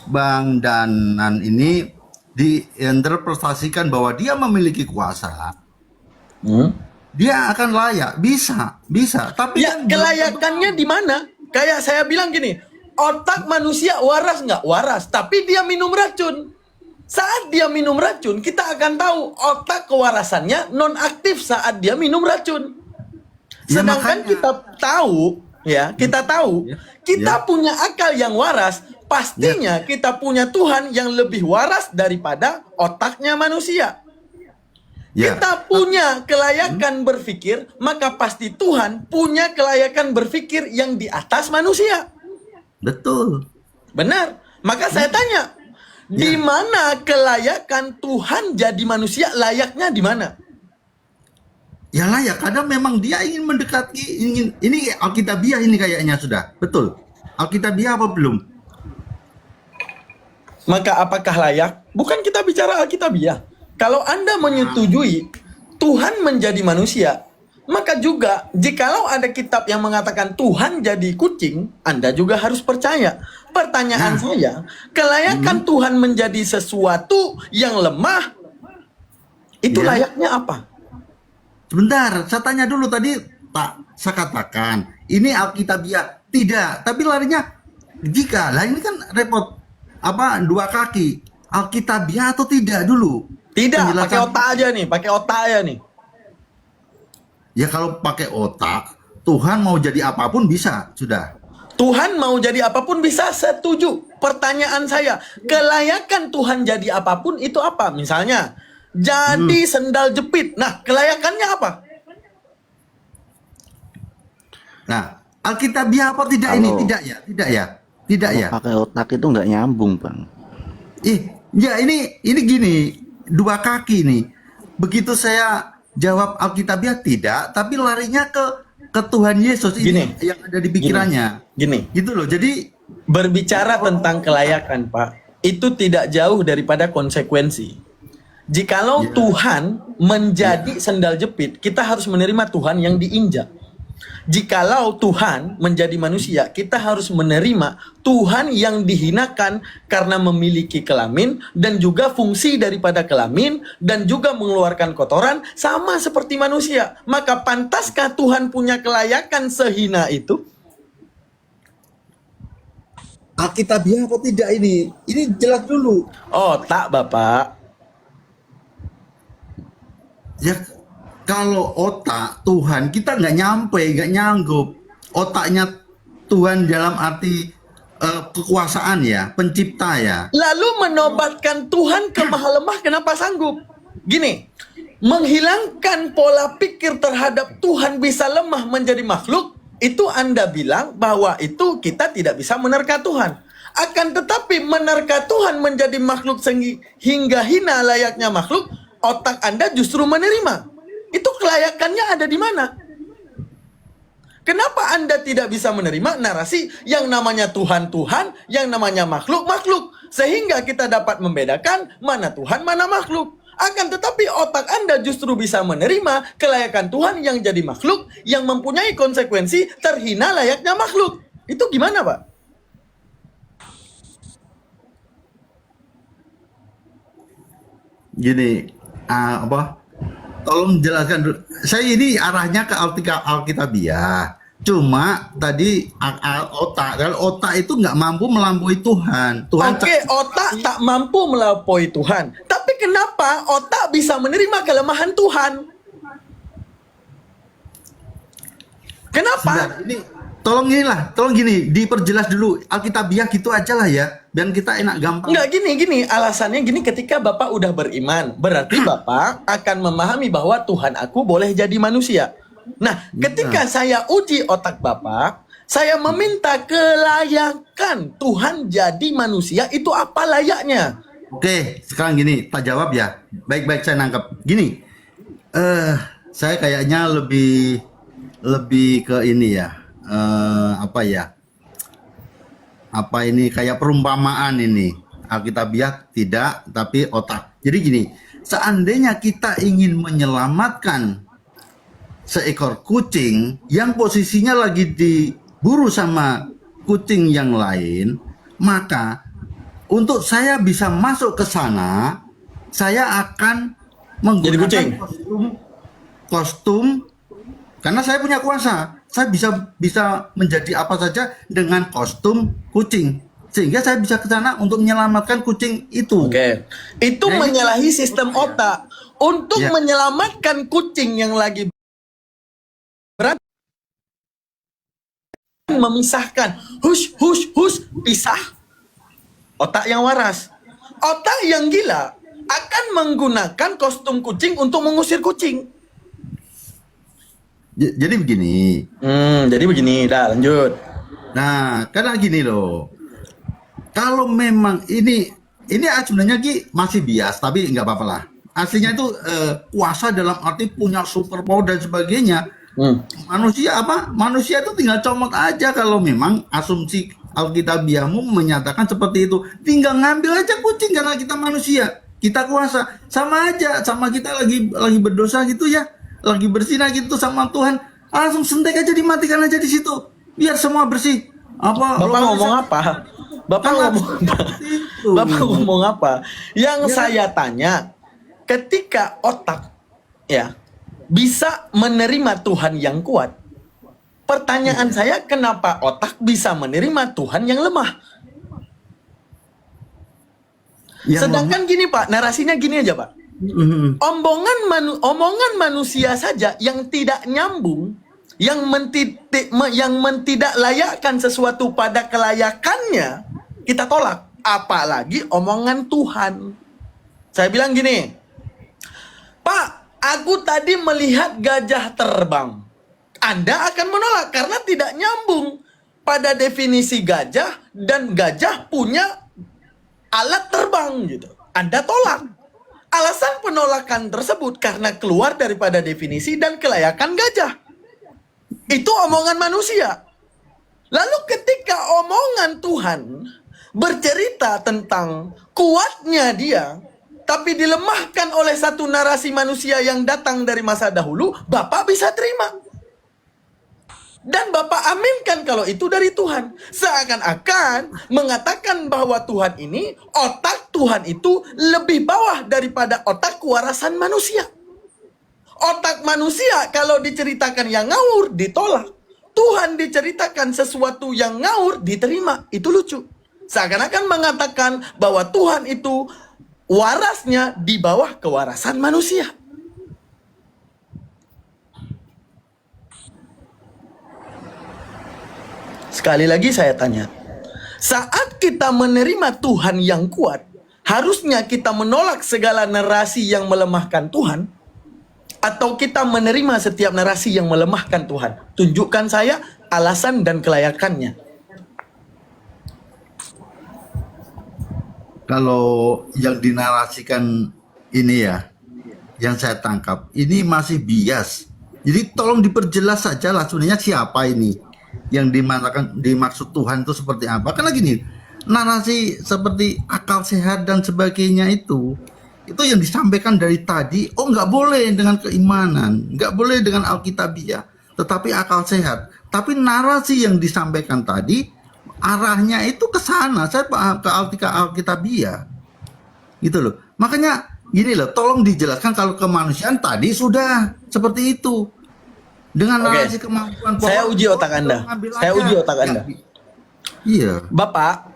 Bang Danan ini diinterpretasikan bahwa dia memiliki kuasa. Dia akan layak, bisa. Tapi Ya, kan belum kelayakannya di mana? Kayak saya bilang gini, otak manusia waras nggak? Waras, tapi dia minum racun. Saat dia minum racun, kita akan tahu otak kewarasannya nonaktif saat dia minum racun. Ya, Sedangkan makanya. kita tahu, kita punya akal yang waras. Pastinya kita punya Tuhan yang lebih waras daripada otaknya manusia. Ya. Kita punya kelayakan berpikir, maka pasti Tuhan punya kelayakan berpikir yang di atas manusia. Betul. Benar. Maka saya tanya, di mana kelayakan Tuhan jadi manusia layaknya di mana? Ya layak, kadang memang dia ingin mendekati, ini Alkitabiah ini kayaknya sudah. Betul. Alkitabiah apa belum? Maka apakah layak? Bukan kita bicara Alkitabiah. Kalau Anda menyetujui Tuhan menjadi manusia, maka juga jikalau ada kitab yang mengatakan Tuhan jadi kucing, Anda juga harus percaya. Pertanyaan saya, kelayakan Tuhan menjadi sesuatu yang lemah, itu Ya. layaknya apa? Sebentar, saya tanya dulu tadi, Pak. Saya katakan ini Alkitabiah tidak, tapi larinya jika lah ini kan repot apa dua kaki Alkitabiah atau tidak dulu? Tidak, Penjelasan- pakai otak aja nih, pakai otak aja nih. Ya kalau pakai otak, Tuhan mau jadi apapun bisa, sudah. Tuhan mau jadi apapun bisa, setuju. Pertanyaan saya, kelayakan Tuhan jadi apapun itu apa? Misalnya, jadi sendal jepit. Nah, kelayakannya apa? Nah, Alkitabiah apa tidak Kalau- ini? Tidak ya, tidak ya. Pakai otak itu nggak nyambung, Bang. Ya ini gini, dua kaki nih. Begitu saya jawab Alkitabiah tidak, tapi larinya ke Tuhan Yesus ini Gini. yang ada di pikirannya. Gini, Gitu loh. Jadi berbicara tentang kelayakan, Pak, itu tidak jauh daripada konsekuensi. Jikalau Tuhan menjadi sendal jepit, kita harus menerima Tuhan yang diinjak. Jikalau Tuhan menjadi manusia, kita harus menerima Tuhan yang dihinakan karena memiliki kelamin dan juga fungsi daripada kelamin dan juga mengeluarkan kotoran sama seperti manusia. Maka pantaskah Tuhan punya kelayakan sehina itu? Alkitabiah apa tidak ini? Ini jelas dulu. Oh, tak, Bapak. Ya kalau otak Tuhan kita nggak nyampe, nggak nyanggup. Otaknya Tuhan dalam arti kekuasaan ya, pencipta ya. Lalu menobatkan Tuhan ke maha lemah, kenapa sanggup? Gini, menghilangkan pola pikir terhadap Tuhan bisa lemah menjadi makhluk, itu Anda bilang bahwa itu kita tidak bisa menerka Tuhan. Akan tetapi menerka Tuhan menjadi makhluk hingga hina layaknya makhluk, otak Anda justru menerima. Itu kelayakannya ada di mana? Kenapa Anda tidak bisa menerima narasi yang namanya Tuhan-Tuhan, yang namanya makhluk-makhluk? Sehingga kita dapat membedakan mana Tuhan, mana makhluk. Akan tetapi otak Anda justru bisa menerima kelayakan Tuhan yang jadi makhluk, yang mempunyai konsekuensi terhina layaknya makhluk. Itu gimana, Pak? Gini, tolong jelaskan dulu. Saya ini arahnya ke Alkitabiah. Cuma tadi otak itu nggak mampu melampaui Tuhan. Oke, otak tak mampu melampaui Tuhan. Tapi kenapa otak bisa menerima kelemahan Tuhan? Kenapa? Sebentar, ini tolong gini, diperjelas dulu Alkitabiah gitu aja lah ya, dan kita enak gampang. Enggak, gini, alasannya gini, ketika Bapak udah beriman, berarti Bapak akan memahami bahwa Tuhan aku boleh jadi manusia. Nah, ketika saya uji otak Bapak, saya meminta kelayakan Tuhan jadi manusia, itu apa layaknya? Oke, sekarang gini, tak jawab ya. Baik-baik, saya nangkep. Gini, saya kayaknya lebih ke ini ya, apa ini kayak perumpamaan ini. Alkitabiah tidak, tapi otak. Jadi gini, seandainya kita ingin menyelamatkan seekor kucing yang posisinya lagi diburu sama kucing yang lain, maka untuk saya bisa masuk ke sana, saya akan menggunakan kostum karena saya punya kuasa. Saya bisa menjadi apa saja dengan kostum kucing, sehingga saya bisa ke sana untuk menyelamatkan kucing itu. Oke, itu menyalahi sistem otak. Untuk menyelamatkan kucing yang lagi berat, memisahkan, hush, pisah. Otak yang waras. Otak yang gila akan menggunakan kostum kucing untuk mengusir kucing. Jadi begini. Dah lanjut. Nah, karena gini loh. Kalau memang ini sebenarnya masih bias, tapi nggak apa-apa lah. Aslinya itu kuasa dalam arti punya super power dan sebagainya. Manusia itu tinggal comot aja kalau memang asumsi Alkitabiahmu menyatakan seperti itu. Tinggal ngambil aja kucing karena kita manusia, kita kuasa. Sama aja, sama kita lagi berdosa gitu ya, lagi berzina gitu sama Tuhan. Langsung sentek aja, dimatikan aja di situ, biar semua bersih. Bapak ngomong apa? Bapak ngomong apa? Yang saya tanya, ketika otak bisa menerima Tuhan yang kuat, pertanyaan saya, kenapa otak bisa menerima Tuhan yang lemah? Sedangkan gini Pak, narasinya gini aja Pak. Omongan manusia saja yang tidak nyambung, yang tidak layakkan sesuatu pada kelayakannya, kita tolak. Apalagi omongan Tuhan. Saya bilang gini, Pak, aku tadi melihat gajah terbang. Anda akan menolak karena tidak nyambung pada definisi gajah, dan gajah punya alat terbang gitu. Anda tolak. Alasan penolakan tersebut karena keluar daripada definisi dan kelayakan gajah. Itu omongan manusia. Lalu ketika omongan Tuhan bercerita tentang kuatnya dia, tapi dilemahkan oleh satu narasi manusia yang datang dari masa dahulu, Bapak bisa terima. Dan Bapak aminkan kalau itu dari Tuhan. Seakan-akan mengatakan bahwa Tuhan ini, otak Tuhan itu lebih bawah daripada otak kewarasan manusia. Otak manusia kalau diceritakan yang ngawur, ditolak. Tuhan diceritakan sesuatu yang ngawur, diterima. Itu lucu. Seakan-akan mengatakan bahwa Tuhan itu warasnya di bawah kewarasan manusia. Sekali lagi saya tanya, saat kita menerima Tuhan yang kuat, harusnya kita menolak segala narasi yang melemahkan Tuhan, atau kita menerima setiap narasi yang melemahkan Tuhan? Tunjukkan saya alasan dan kelayakannya. Kalau yang dinarasikan ini ya, yang saya tangkap, ini masih bias. Jadi tolong diperjelas saja lah sebenarnya siapa ini yang dimaksud Tuhan itu seperti apa. Karena gini, narasi seperti akal sehat dan sebagainya itu yang disampaikan dari tadi, nggak boleh dengan keimanan, nggak boleh dengan Alkitabiah, tetapi akal sehat. Tapi narasi yang disampaikan tadi, arahnya itu ke sana, saya paham ke Alkitabiah, gitu loh. Makanya gini loh, tolong dijelaskan kalau kemanusiaan tadi sudah seperti itu. Dengan narasi kemampuan saya uji otak Anda. Saya uji otak Anda. Iya. Bapak,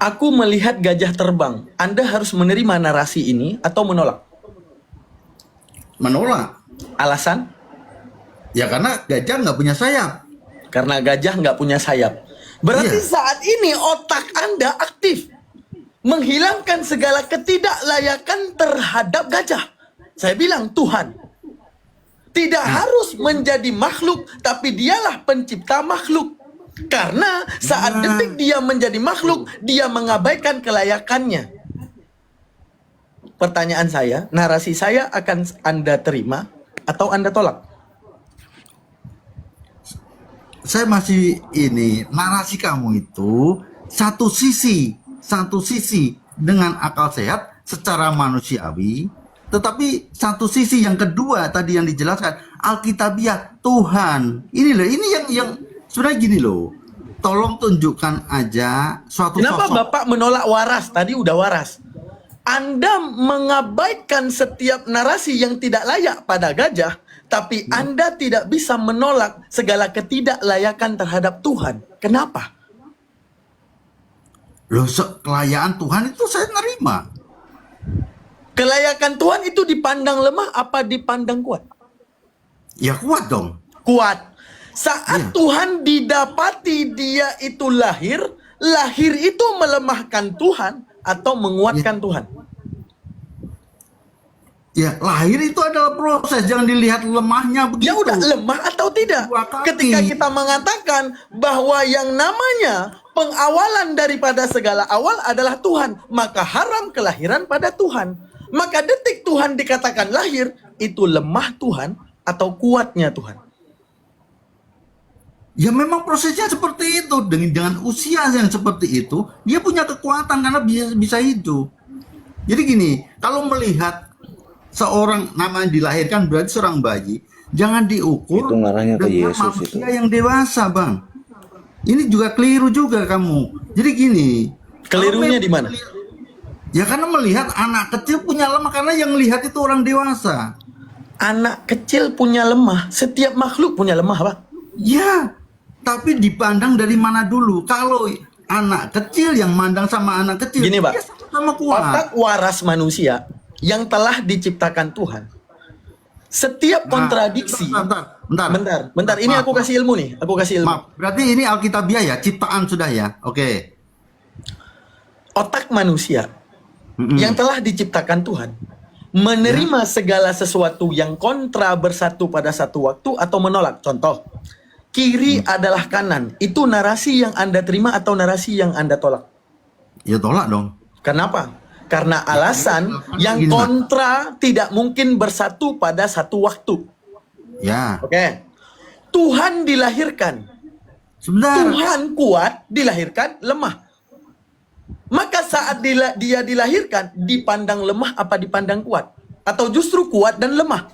aku melihat gajah terbang. Anda harus menerima narasi ini atau menolak? Menolak. Alasan? Ya karena gajah nggak punya sayap. Karena gajah nggak punya sayap. Berarti saat ini otak Anda aktif. Menghilangkan segala ketidaklayakan terhadap gajah. Saya bilang Tuhan tidak harus menjadi makhluk, tapi dialah pencipta makhluk. Karena saat detik dia menjadi makhluk, dia mengabaikan kelayakannya. Pertanyaan saya, narasi saya akan Anda terima atau Anda tolak? Saya masih ini, narasi kamu itu satu sisi dengan akal sehat secara manusiawi, tetapi satu sisi yang kedua tadi yang dijelaskan Alkitabiah Tuhan. Ini loh, ini yang sebenarnya gini loh. Tolong tunjukkan aja suatu Kenapa sosok. Bapak menolak waras? Tadi udah waras. Anda mengabaikan setiap narasi yang tidak layak pada gajah, tapi Anda tidak bisa menolak segala ketidaklayakan terhadap Tuhan. Kenapa? Loh, kelayaan Tuhan itu saya nerima. Kelayakan Tuhan itu dipandang lemah apa dipandang kuat? Ya kuat dong. Kuat. Saat Tuhan didapati dia itu lahir itu melemahkan Tuhan atau menguatkan Tuhan? Ya, lahir itu adalah proses, jangan dilihat lemahnya begitu. Ya udah, lemah atau tidak? Ketika kita mengatakan bahwa yang namanya pengawalan daripada segala awal adalah Tuhan, maka haram kelahiran pada Tuhan. Maka detik Tuhan dikatakan lahir, itu lemah Tuhan atau kuatnya Tuhan? Ya memang prosesnya seperti itu. Dengan usia yang seperti itu, dia punya kekuatan karena bisa hidup. Jadi gini, kalau melihat seorang namanya dilahirkan berarti seorang bayi, jangan diukur Itu ngarahnya ke dengan Yesus manusia yang dewasa, Bang. Ini juga keliru juga kamu. Jadi gini, Kelirunya di mana? ya karena melihat anak kecil punya lemah, karena yang lihat itu orang dewasa. Anak kecil punya lemah, setiap makhluk punya lemah, Pak. Ya, tapi dipandang dari mana dulu? Kalau anak kecil yang mandang sama anak kecil, Gini, Pak. dia sama kuat. Otak waras manusia yang telah diciptakan Tuhan. Setiap kontradiksi. Bentar. Ini aku kasih ilmu nih. Aku kasih ilmu. Maaf, berarti ini Alkitabiah ya, ciptaan sudah ya. Oke. Otak manusia yang telah diciptakan Tuhan menerima segala sesuatu yang kontra bersatu pada satu waktu atau menolak. Contoh, kiri adalah kanan. Itu narasi yang Anda terima atau narasi yang Anda tolak? Ya tolak dong. Kenapa? Karena alasan yang kontra tidak mungkin bersatu pada satu waktu. Ya. Oke. Tuhan dilahirkan. Sebentar. Tuhan kuat, dilahirkan lemah. Maka saat dia dilahirkan, dipandang lemah apa dipandang kuat? Atau justru kuat dan lemah?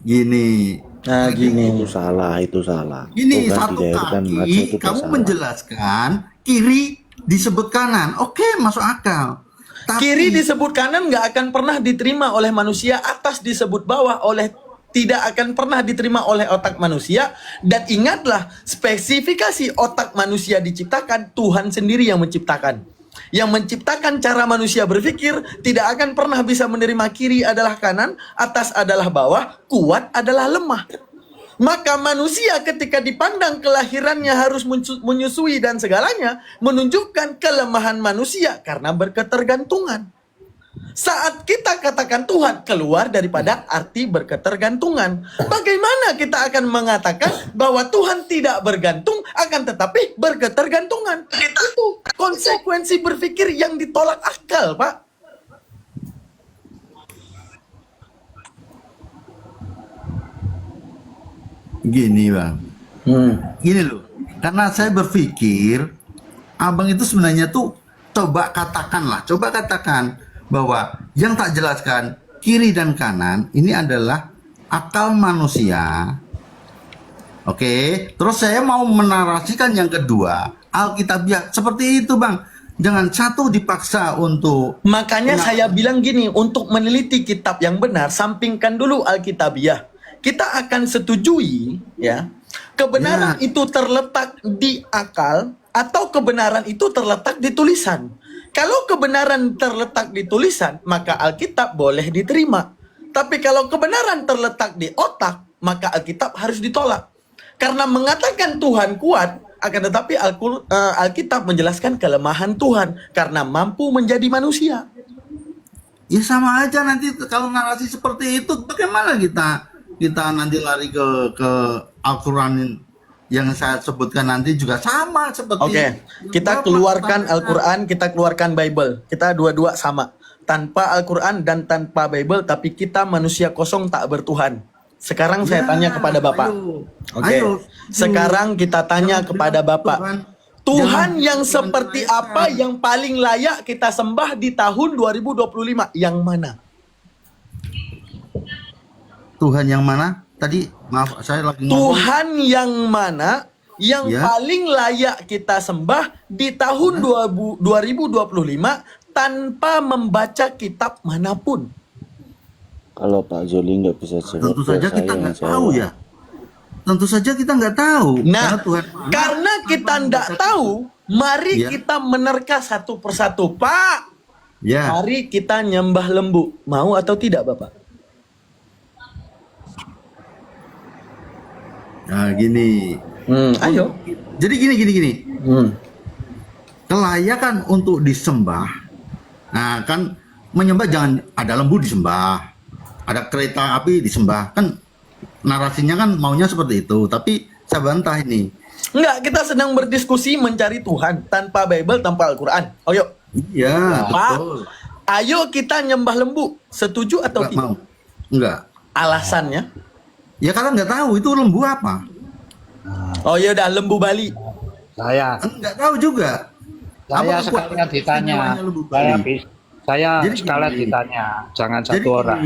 Gini. Nah, gini. Itu salah. Gini, Tuhan satu dilahirkan kaki, aja itu kamu salah. menjelaskan, kiri disebut kanan. Oke, masuk akal. Tapi, Kiri disebut kanan nggak akan pernah diterima oleh manusia, atas disebut bawah tidak akan pernah diterima oleh otak manusia. Dan ingatlah, spesifikasi otak manusia diciptakan, Tuhan sendiri yang menciptakan. Yang menciptakan cara manusia berpikir tidak akan pernah bisa menerima kiri adalah kanan, atas adalah bawah, kuat adalah lemah. Maka manusia ketika dipandang kelahirannya harus menyusui dan segalanya, menunjukkan kelemahan manusia karena berketergantungan. Saat kita katakan Tuhan, keluar daripada arti berketergantungan. Bagaimana kita akan mengatakan bahwa Tuhan tidak bergantung, akan tetapi berketergantungan? Itu konsekuensi berpikir yang ditolak akal, Pak. Gini bang, gini loh, karena saya berpikir abang itu sebenarnya tuh coba katakan bahwa yang tak jelaskan kiri dan kanan ini adalah akal manusia. Oke, terus saya mau menarasikan yang kedua, Alkitabiah, seperti itu bang. Jangan satu dipaksa untuk. Makanya saya bilang gini, untuk meneliti kitab yang benar, sampingkan dulu Alkitabiah. Kita akan setujui ya, kebenaran itu terletak di akal atau kebenaran itu terletak di tulisan. Kalau kebenaran terletak di tulisan, maka Alkitab boleh diterima. Tapi kalau kebenaran terletak di otak, maka Alkitab harus ditolak. Karena mengatakan Tuhan kuat, akan tetapi Alkitab menjelaskan kelemahan Tuhan karena mampu menjadi manusia. Ya sama aja nanti kalau narasi seperti itu, bagaimana kita nanti lari ke Al-Quran yang saya sebutkan nanti juga sama seperti. Oke, kita keluarkan Al-Quran, kita keluarkan Bible. Kita dua-dua sama. Tanpa Al-Quran dan tanpa Bible, tapi kita manusia kosong tak bertuhan. Sekarang saya tanya kepada Bapak. Oke. Sekarang kita tanya kepada Bapak. Tuhan yang seperti apa yang paling layak kita sembah di tahun 2025? Yang mana? Tuhan yang mana? Tadi maaf saya lagi ngomong. Tuhan yang mana yang paling layak kita sembah di tahun 2025 tanpa membaca kitab manapun? Kalau Pak Zoli nggak bisa jawab, tentu saja kita nggak tahu ya. Tentu saja kita nggak tahu. Nah, karena kita nggak tahu, mari kita menerka satu persatu. Pak, mari kita nyembah lembu. Mau atau tidak, Bapak? Nah, gini. Ayo. Jadi gini. Kelayakan untuk disembah. Nah, kan menyembah jangan ada lembu disembah. Ada kereta api disembah. Kan narasinya kan maunya seperti itu, tapi saya bantah ini. Enggak, kita sedang berdiskusi mencari Tuhan tanpa Bible, tanpa Al-Quran. Ayo. Iya, Pak, betul. ayo kita nyembah lembu. Setuju atau Nggak tidak? mau. Enggak. Alasannya? Ya karena nggak tahu itu lembu apa. Oh ya udah, lembu Bali. Nggak tahu juga. Saya sekalian ditanya. Saya sekalian ditanya. Jangan satu orang.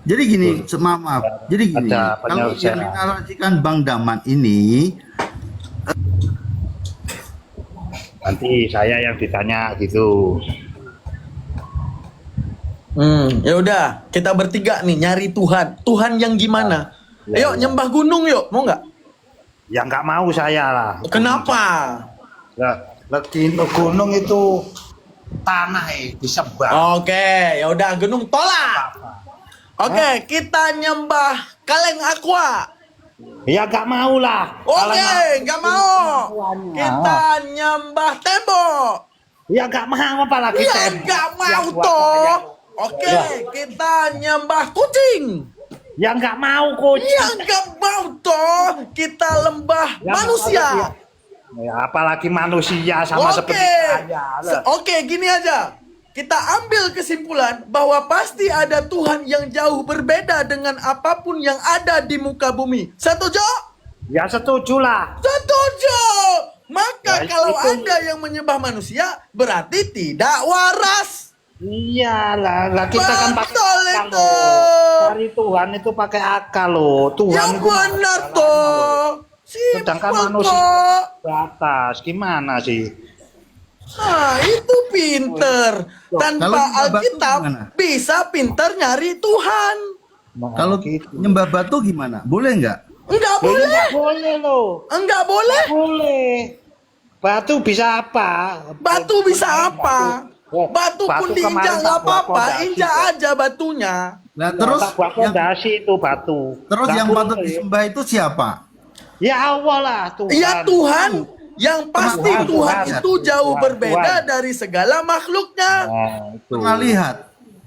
Jadi gini, maaf. Jadi gini, kalau yang dinarasikan Bang Daman ini, nanti saya yang ditanya gitu. Ya udah, kita bertiga nih nyari Tuhan. Tuhan yang gimana? Ayo nyembah gunung yuk, mau nggak? Ya nggak mau saya lah. Kenapa? Gunung itu tanah disembah. Oke, ya udah gunung tolak. Oke, kita nyembah kaleng aqua. Ya nggak mau lah. Oke, nggak mau. Kita nyembah tembok. Ya nggak mau, apalagi ya nggak mau toh. Oke, kita nyembah kucing. Ya nggak mau kucing. Ya nggak mau toh. Kita lembah manusia. Ya, apalagi manusia sama seperti saya. Oke, gini aja. Kita ambil kesimpulan bahwa pasti ada Tuhan yang jauh berbeda dengan apapun yang ada di muka bumi. Setuju? Ya setuju lah. Setuju. Maka kalau Anda yang menyembah manusia berarti tidak waras. Iyalah, kita kan pakai akal itu. Loh. Cari Tuhan itu pakai akal loh. Tuhan yang benar toh. Sedangkan manusia batas. Gimana sih? Nah, itu pinter. Tanpa Alkitab bisa pinter nyari Tuhan. Kalau nyembah batu gimana? Boleh nggak? Enggak boleh. Enggak boleh loh. Enggak boleh. Boleh. Batu bisa apa? Batu bisa apa? Batu pun kemarin diinjak nggak tak buat apa-apa, fondasi injak kok. aja batunya. Nah, terus Tak buat fondasi itu batu. terus Nggak yang boleh. patut disembah itu siapa? Ya Allah lah Tuhan. Ya Tuhan, yang pasti Tuhan, Tuhan Tuhan, itu jauh Tuhan, berbeda Tuhan. dari segala makhluknya. Nah, itu. Pernah lihat?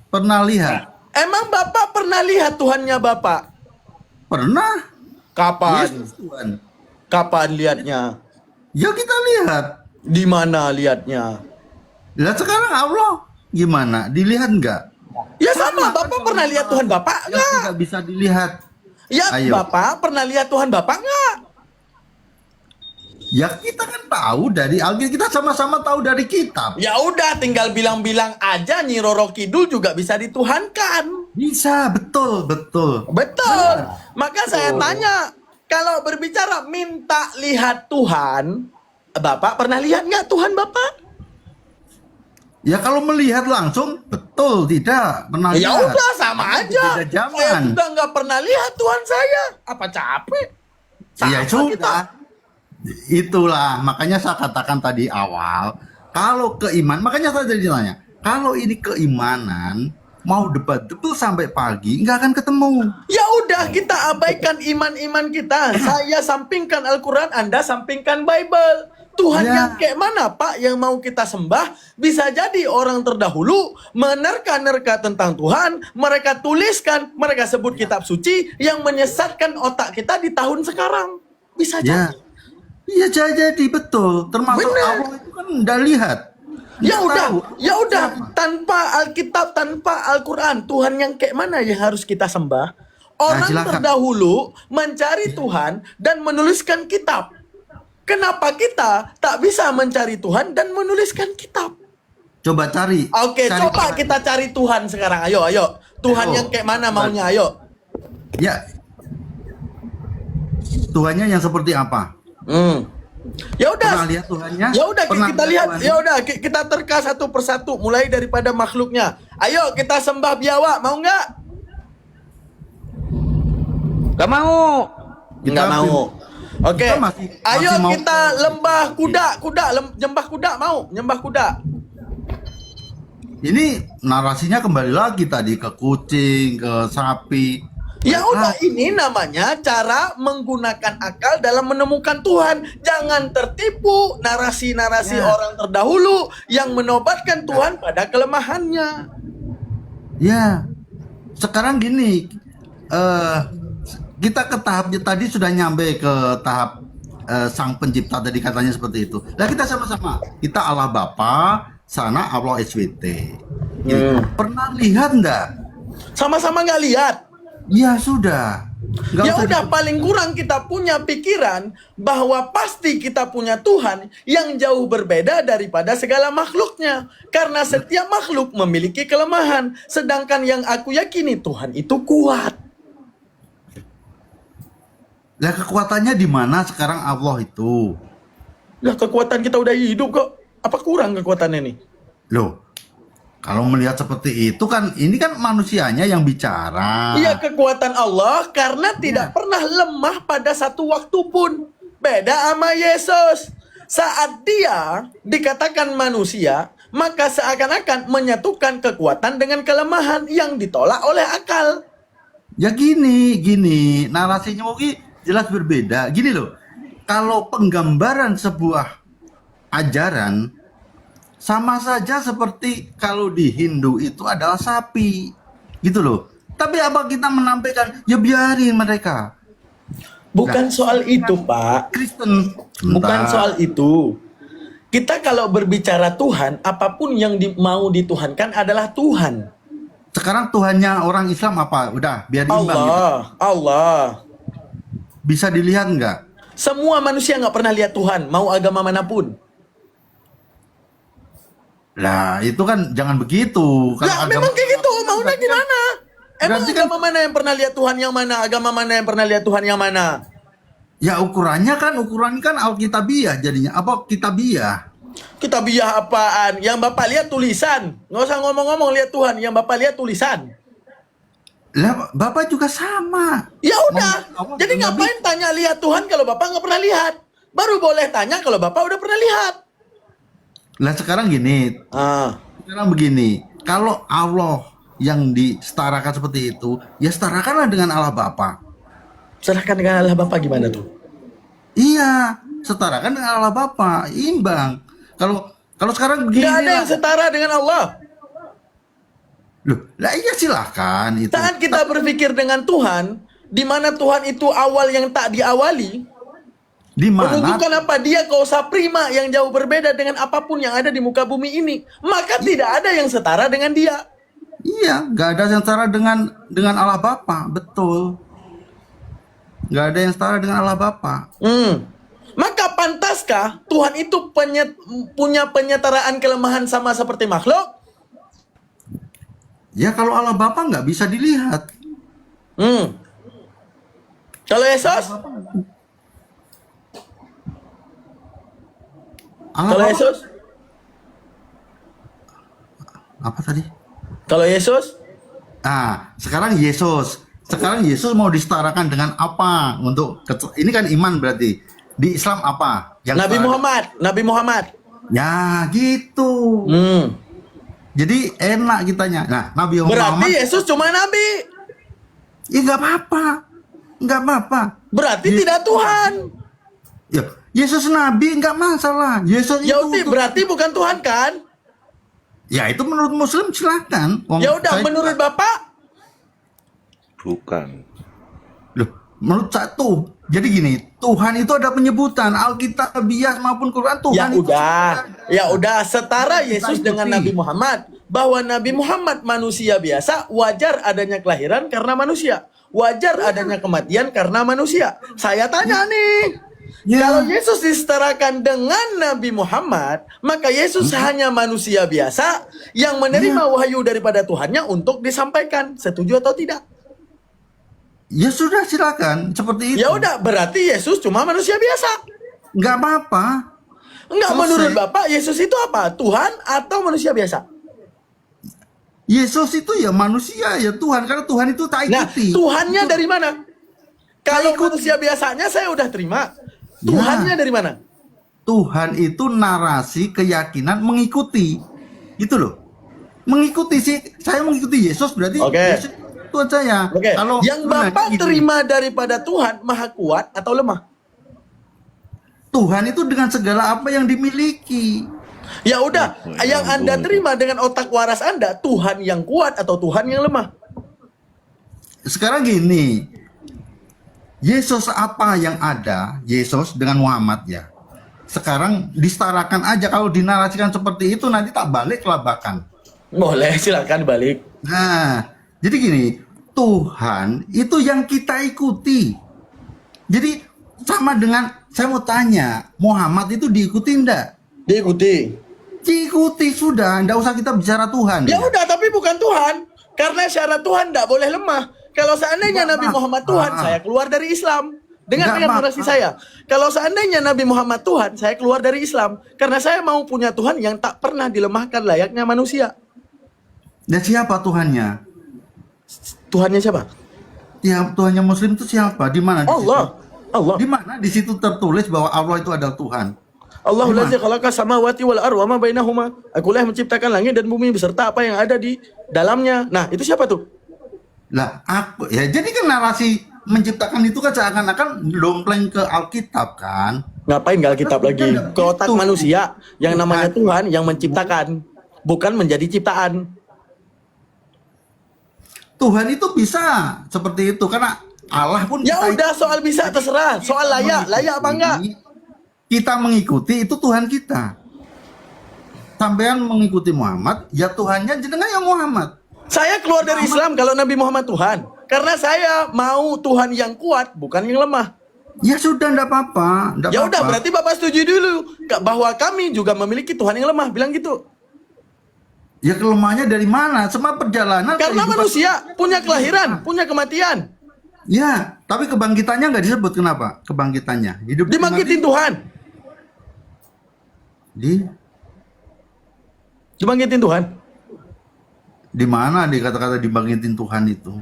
Pernah lihat? Emang Bapak pernah lihat Tuhannya Bapak? Pernah. Kapan? Yesus Tuhan. Kapan lihatnya? Ya kita lihat. Di mana lihatnya? Lihat sekarang Allah gimana? Dilihat nggak? Ya sama, Bapak pernah lihat Tuhan Bapak Ya nggak? tidak bisa dilihat. Ya Ayo. Bapak pernah lihat Tuhan Bapak nggak? Ya kita kan tahu dari Alkitab, kita sama-sama tahu dari kitab. Ya udah, tinggal bilang-bilang aja Nyi Roro Kidul juga bisa dituhankan. Bisa, betul, betul. Betul. Maka saya tanya, kalau berbicara minta lihat Tuhan, Bapak pernah lihat nggak Tuhan Bapak? Ya kalau melihat langsung, betul, tidak pernah Ya lihat. udah, sama Karena aja. beda zaman. Saya juga nggak pernah lihat Tuhan saya. Apa capek? Ya Sama sudah. Itulah, makanya saya katakan tadi awal, kalau keimanan, makanya saya tadi tanya, kalau ini keimanan, mau debat-debat sampai pagi, nggak akan ketemu. Ya udah, kita abaikan iman-iman kita. Saya sampingkan Al-Quran, Anda sampingkan Bible. Tuhan Ya. yang kayak mana Pak yang mau kita sembah? Bisa jadi orang terdahulu menerka-nerka tentang Tuhan, mereka tuliskan, mereka sebut kitab suci yang menyesatkan otak kita di tahun sekarang. Bisa Ya, jadi. iya jadi betul. Termasuk Bener. Allah itu kan udah lihat. Ya Nggak udah, tahu. ya udah, Siapa? tanpa Alkitab, tanpa Al-Quran, Tuhan yang kayak mana yang harus kita sembah? Orang silakan. terdahulu mencari Tuhan dan menuliskan kitab. Kenapa kita tak bisa mencari Tuhan dan menuliskan kitab? Coba cari. Oke, Cari coba kita cari Tuhan sekarang. Ayo, ayo. Tuhan Oh, yang kayak mana maunya? Ayo. Ya. Tuhannya yang seperti apa? Ya udah. Pernah lihat Tuhannya? Ya udah, Pernah kita lihat. Tuhannya? Ya udah, kita terka satu persatu mulai daripada makhluknya. Ayo kita sembah biawak, mau nggak? Gak mau. Nggak mau. Oke. Kita masih Ayo mau- kita lembah kuda, nyembah kuda mau, nyembah kuda. Ini narasinya kembali lagi tadi ke kucing, ke sapi. Ya udah, ini namanya cara menggunakan akal dalam menemukan Tuhan. Jangan tertipu narasi-narasi Ya. orang terdahulu yang menobatkan Tuhan pada kelemahannya. Ya, sekarang gini, kita ke tahap tadi sudah nyampe ke tahap sang pencipta tadi katanya seperti itu. Nah kita sama-sama, kita Allah Bapa, sana Allah SWT. Pernah lihat enggak? Sama-sama nggak lihat. Ya sudah. Nggak Ya usah udah, paling kurang kita punya pikiran bahwa pasti kita punya Tuhan yang jauh berbeda daripada segala makhluknya. Karena setiap makhluk memiliki kelemahan. Sedangkan yang aku yakini Tuhan itu kuat. Lah kekuatannya di mana sekarang Allah itu? Lah kekuatan kita udah hidup kok. Apa kurang kekuatannya nih? Loh, kalau melihat seperti itu kan, ini kan manusianya yang bicara. Iya, kekuatan Allah karena tidak pernah lemah pada satu waktu pun. Beda sama Yesus. Saat dia dikatakan manusia, maka seakan-akan menyatukan kekuatan dengan kelemahan yang ditolak oleh akal. Ya gini, narasinya mungkin jelas berbeda. Gini loh, kalau penggambaran sebuah ajaran sama saja seperti kalau di Hindu itu adalah sapi, gitu loh. Tapi apa kita menampilkan, ya biarin mereka. Bukan soal itu, Pak. Kristen. Bukan soal itu. Kita kalau berbicara Tuhan, apapun yang mau dituhankan adalah Tuhan. Sekarang Tuhannya orang Islam apa? Udah, biar imbang gitu. Allah. Bisa dilihat nggak? Semua manusia nggak pernah lihat Tuhan, mau agama manapun. Lah, itu kan jangan begitu. Kalau Lah, agama- memang kayak gitu, maunya gimana? Emang berarti kan- agama mana yang pernah lihat Tuhan yang mana? Agama mana yang pernah lihat Tuhan yang mana? Ya ukurannya kan Alkitabiah jadinya. Apa kitabiah? Kitabiah apaan? Yang Bapak lihat tulisan. Nggak usah ngomong-ngomong lihat Tuhan, yang Bapak lihat tulisan. Lah, Bapak juga sama. Ya udah, Allah jadi juga ngapain tanya lihat Tuhan kalau Bapak nggak pernah lihat? Baru boleh tanya kalau Bapak udah pernah lihat. Lah sekarang gini, sekarang begini, kalau Allah yang disetarakan seperti itu, ya setarakanlah dengan Allah Bapa. Serahkan dengan Allah Bapa gimana tuh? Iya, setarakan dengan Allah Bapa, imbang. Kalau sekarang begini Nggak ada yang lah. setara dengan Allah. Loh, lah iya silahkan itu. Saat kita berpikir dengan Tuhan, di mana Tuhan itu awal yang tak diawali, Di mana? menunjukkan apa? Dia kausa prima yang jauh berbeda dengan apapun yang ada di muka bumi ini. Maka tidak ada yang setara dengan dia. Iya, nggak ada yang setara dengan Allah Bapa, betul. Nggak ada yang setara dengan Allah Bapa. Maka pantaskah Tuhan itu punya penyetaraan kelemahan sama seperti makhluk? Ya kalau Allah Bapa nggak bisa dilihat. Kalau Yesus? Allah Kalau Bapa- Yesus? Apa tadi? Kalau Yesus? Sekarang Yesus mau disetarakan dengan apa? Ini kan iman berarti. Di Islam apa? Nabi Muhammad. Ya gitu. Jadi enak kitanya. Nah, Nabi Berarti Muhammad. Yesus cuma nabi. Ya nggak apa-apa. Nggak apa-apa. Berarti tidak Tuhan. Ya, Yesus Nabi nggak masalah. Yesus Ya itu. udah, berarti bukan Tuhan kan? Ya itu menurut Muslim silakan. Ya udah, menurut Bapak? Bukan. Loh, menurut satu. Jadi gini, Tuhan itu ada penyebutan Alkitabiah maupun Quran Tuhan itu Ya udah, setara Yesus dengan Nabi Muhammad, bahwa Nabi Muhammad manusia biasa, wajar adanya kelahiran karena manusia, wajar adanya kematian karena manusia. Saya tanya nih, kalau Yesus disetarakan dengan Nabi Muhammad, maka Yesus hanya manusia biasa yang menerima wahyu daripada Tuhannya untuk disampaikan. Setuju atau tidak? Ya sudah silakan seperti itu. Ya udah, berarti Yesus cuma manusia biasa. Nggak apa-apa. Enggak, Selesai. menurut Bapak Yesus itu apa? Tuhan atau manusia biasa? Yesus itu ya manusia ya Tuhan, karena Tuhan itu tak Nah, ikuti. Tuhannya dari mana? Kalau manusia biasanya saya udah terima. Tuhannya dari mana? Tuhan itu narasi keyakinan mengikuti. Gitu loh. Mengikuti sih. Saya mengikuti Yesus berarti Yesus Tuhan saya. Kalau yang Bapak terima daripada Tuhan maha kuat atau lemah? Tuhan itu dengan segala apa yang dimiliki. Ya udah, yang Anda terima dengan otak waras Anda, Tuhan yang kuat atau Tuhan yang lemah? Sekarang gini, Yesus apa yang ada, Yesus dengan Muhammad ya. Sekarang disetarakan aja, kalau dinarasikan seperti itu nanti tak balik kelabakan. Boleh, silakan balik. Nah, jadi gini, Tuhan itu yang kita ikuti. Jadi sama dengan, saya mau tanya, Muhammad itu diikuti enggak? Diikuti. Diikuti sudah, enggak usah kita bicara Tuhan. Ya udah, tapi bukan Tuhan. Karena syarat Tuhan enggak boleh lemah. Kalau seandainya Nabi Muhammad Tuhan, saya keluar dari Islam. Dengar narasi saya. Kalau seandainya Nabi Muhammad Tuhan, saya keluar dari Islam. Karena saya mau punya Tuhan yang tak pernah dilemahkan layaknya manusia. Dan siapa Tuhannya? Tuhannya siapa? Ya, Tuhannya Muslim itu siapa? Di mana? Allah. Allah. Di mana di situ tertulis bahwa Allah itu adalah Tuhan? Allahul ladzi khalaqa samawati wal arda wa ma bainahuma. Akulah yang menciptakan langit dan bumi beserta apa yang ada di dalamnya. Nah, itu siapa tuh? Lah, aku ya jadi kan narasi menciptakan itu kan seakan-akan dompleng ke Alkitab kan? Ngapain ke Alkitab lagi? Ke otak manusia yang namanya Tuhan yang menciptakan, bukan menjadi ciptaan. Tuhan itu bisa seperti itu karena Allah pun ya udah, soal bisa terserah, soal layak apa enggak? Kita mengikuti itu Tuhan kita. Sampean mengikuti Muhammad, ya Tuhannya jenengan yang Muhammad. Saya keluar dari Islam kalau Nabi Muhammad Tuhan, karena saya mau Tuhan yang kuat, bukan yang lemah. Ya sudah, enggak apa-apa. Ya udah, berarti Bapak setuju dulu bahwa kami juga memiliki Tuhan yang lemah, bilang gitu. Ya kelemahannya dari mana? Semua perjalanan. Karena manusia punya kelahiran, punya kematian. Ya, tapi kebangkitannya nggak disebut. Kenapa? Kebangkitannya hidup dibangkitin Tuhan. Dibangkitin Tuhan. Di mana di kata-kata dibangkitin Tuhan itu?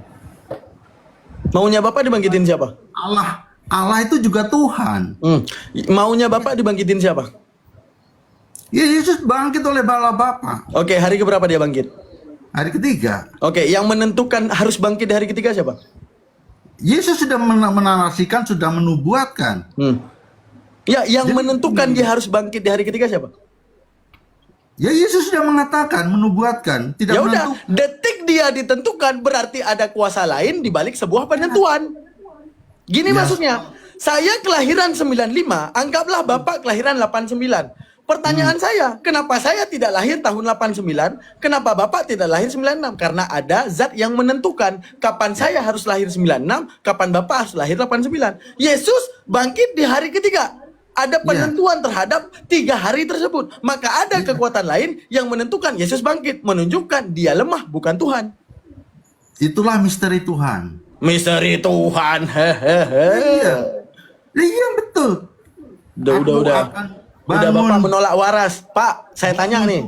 Maunya Bapak dibangkitin siapa? Allah. Allah itu juga Tuhan. Maunya Bapak dibangkitin siapa? Ya Yesus bangkit oleh bala Bapa. Oke, hari keberapa dia bangkit? Hari ketiga. Oke, yang menentukan harus bangkit di hari ketiga siapa? Yesus sudah menarasikan, sudah menubuatkan. Ya, yang Jadi, menentukan dia harus bangkit di hari ketiga siapa? Ya Yesus sudah mengatakan, menubuatkan, tidak Ya udah, menentukan. detik dia ditentukan berarti ada kuasa lain di balik sebuah penentuan. Gini Ya. maksudnya, saya kelahiran 95, anggaplah Bapak kelahiran 89. Pertanyaan saya, kenapa saya tidak lahir tahun 89? Kenapa Bapak tidak lahir 96? Karena ada zat yang menentukan kapan saya harus lahir 96, kapan Bapak harus lahir 89. Yesus bangkit di hari ketiga. Ada penentuan terhadap 3 hari tersebut. Maka ada kekuatan lain yang menentukan Yesus bangkit. Menunjukkan dia lemah, bukan Tuhan. Itulah misteri Tuhan. Misteri Tuhan. Iya. Iya betul. Udah. Udah Bapak menolak waras. Pak, saya tanya nih.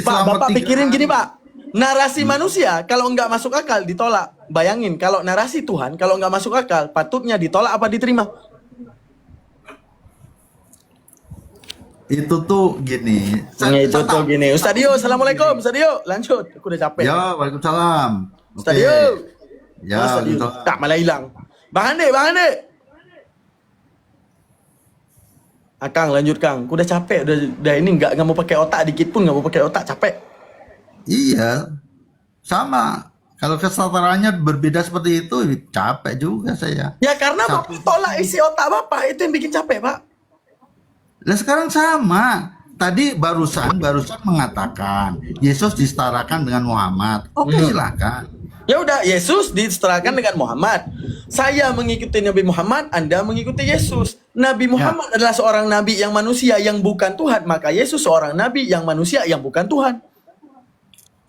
Pak, Bapak pikirin gini Pak. Narasi manusia kalau nggak masuk akal ditolak. Bayangin kalau narasi Tuhan kalau nggak masuk akal patutnya ditolak apa diterima? Itu tuh gini. Ustadio, assalamualaikum. Ustadio, lanjut. Aku udah capek. Ya, waalaikumsalam. Ustadio. Ya, Ustadio. Tak malah hilang. Bang Ande. Kang, lanjut Kang. Aku udah capek. Udah ini nggak mau pakai otak dikit pun nggak mau pakai otak, capek. Iya, sama. Kalau kesetaranya berbeda seperti itu, capek juga saya. Ya karena Bapak tolak isi otak Bapak, itu yang bikin capek Pak. Nah sekarang sama. Tadi barusan mengatakan Yesus disetarakan dengan Muhammad. Oke, silakan. Ya udah, Yesus disetarakan dengan Muhammad. Saya mengikuti Nabi Muhammad, Anda mengikuti Yesus. Nabi Muhammad adalah seorang nabi yang manusia yang bukan Tuhan, maka Yesus seorang nabi yang manusia yang bukan Tuhan.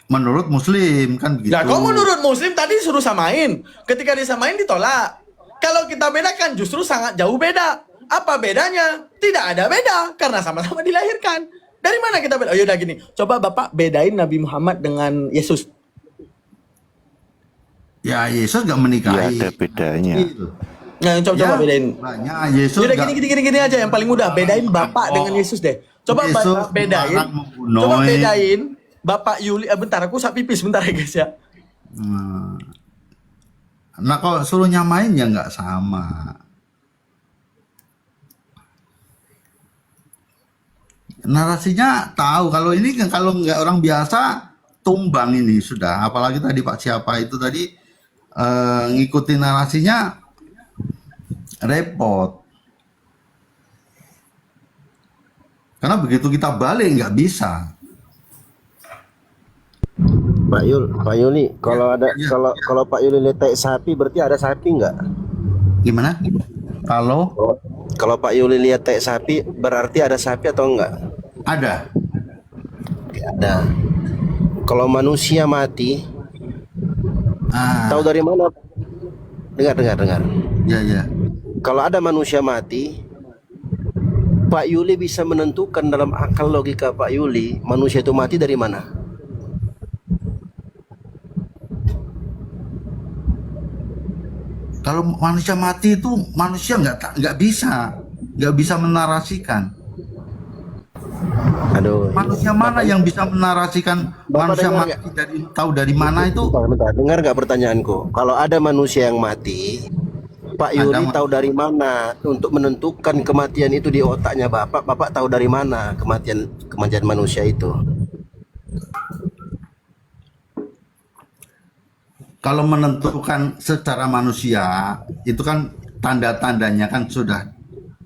Menurut Muslim kan begitu. Nah, kok menurut Muslim tadi suruh samain. Ketika disamain ditolak. Kalau kita bedakan justru sangat jauh beda. Apa bedanya? Tidak ada beda karena sama-sama dilahirkan. Dari mana kita beda? Oh yaudah gini, coba Bapak bedain Nabi Muhammad dengan Yesus. Ya Yesus gak menikahi. Ya ada bedanya. Nah, coba bedain. Banyak Yesus. Udah gini aja yang paling mudah, bedain Bapak dengan Yesus deh. Coba bedain. Coba bedain Bapak Yuli. Bentar, aku usah pipis bentar ya guys ya. Nah kalau suruh nyamain ya nggak sama. Narasinya tahu, kalau ini kan kalau nggak orang biasa tumbang ini sudah. Apalagi tadi Pak siapa itu tadi ngikutin narasinya repot. Karena begitu kita balik nggak bisa. Pak Yuli, kalau kalau Pak Yuli letek sapi berarti ada sapi nggak? Gimana? Kalau Pak Yuli lihat tek sapi berarti ada sapi atau enggak? Ada. Ada. Kalau manusia mati, tahu dari mana? Dengar. Ya. Kalau ada manusia mati, Pak Yuli bisa menentukan dalam akal logika Pak Yuli, manusia itu mati dari mana? Kalau manusia mati itu manusia nggak bisa menarasikan. Aduh. Manusia mana yang bisa menarasikan manusia mati tahu dari mana itu? Bentar, dengar nggak pertanyaanku? Kalau ada manusia yang mati, Pak Yuli tahu dari mana untuk menentukan kematian itu di otaknya Bapak? Bapak tahu dari mana kematian manusia itu? Kalau menentukan secara manusia itu kan tanda-tandanya kan sudah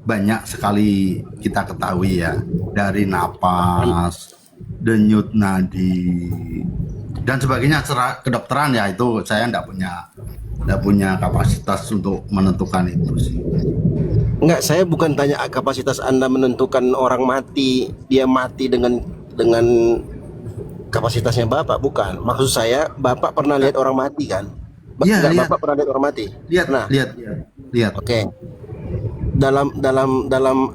banyak sekali kita ketahui ya, dari napas, denyut nadi dan sebagainya. Secara kedokteran ya itu saya enggak punya kapasitas untuk menentukan itu sih. Enggak, saya bukan tanya kapasitas Anda menentukan orang mati, dia mati dengan kapasitasnya Bapak, bukan. Maksud saya, Bapak pernah lihat orang mati kan? Iya, lihat. Bapak pernah lihat orang mati? Lihat. Oke. Dalam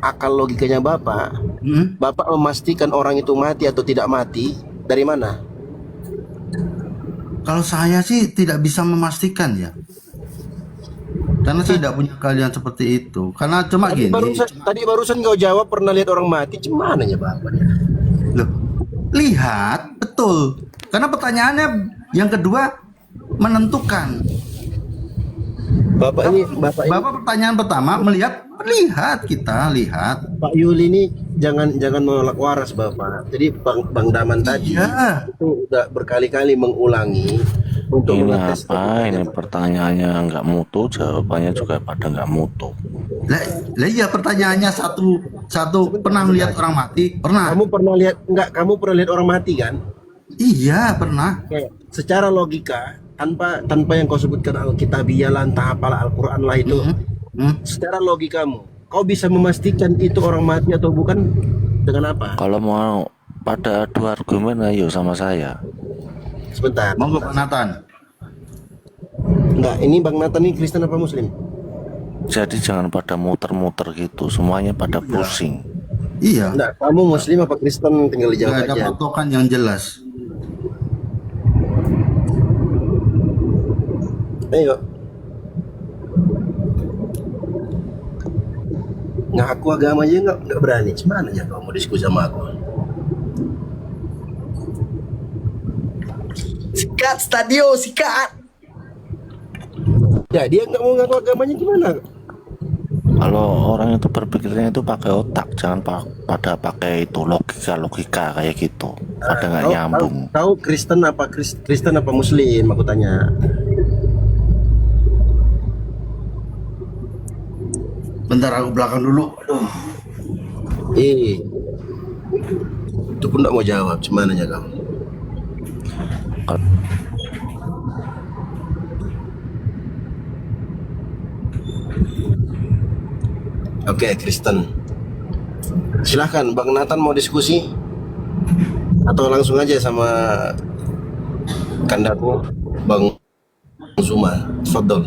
akal logikanya Bapak, Bapak memastikan orang itu mati atau tidak mati dari mana? Kalau saya sih tidak bisa memastikan ya. Karena saya tidak punya keahlian seperti itu. Karena cuma Tadi barusan kau jawab pernah lihat orang mati, gimana ya Bapak? lihat betul. Karena pertanyaannya yang kedua menentukan. Bapak ini Bapak pertanyaan pertama melihat, kita lihat. Pak Yuli ini jangan menolak waras Bapak. Jadi Bang Daman tadi itu udah berkali-kali mengulangi untuk Ini mengetes. apa? Ini pertanyaannya nggak mutu, jawabannya juga pada nggak mutu. Lah iya, pertanyaannya satu pernah melihat orang mati? Pernah. Kamu pernah lihat orang mati kan? Iya, pernah. Secara logika tanpa yang kau sebutkan Alkitabiyah lah, entah apalah Al-Quran lah itu, secara logikamu kau bisa memastikan itu orang mati atau bukan dengan apa? Kalau mau pada adu argumen, ayo sama saya. Sebentar. Monggo Pak Nathan. Enggak, ini Bang Nathan ini Kristen apa Muslim? Jadi jangan pada muter-muter gitu, semuanya pada pusing. Iya. Enggak, kamu Muslim apa Kristen, tinggal dijawab Nggak ada aja. patokan yang jelas. Ayo. Ngaku agama aja nggak berani. Gimana aja kau mau diskusi sama aku? Sikat stadio, sikat. Ya dia nggak mau ngaku agamanya gimana? Kalau orang itu berpikirnya itu pakai otak, jangan pada pakai itu logika kayak gitu. Pada nggak nyambung. Tahu Kristen apa Muslim? Aku tanya. Bentar, aku belakang dulu. Aduh. Itu pun nggak mau jawab. Gimana ya kau? Oke, Kristen. Silahkan, Bang Nathan mau diskusi? Atau langsung aja sama kandaku, Bang Zuma. Tafadhol.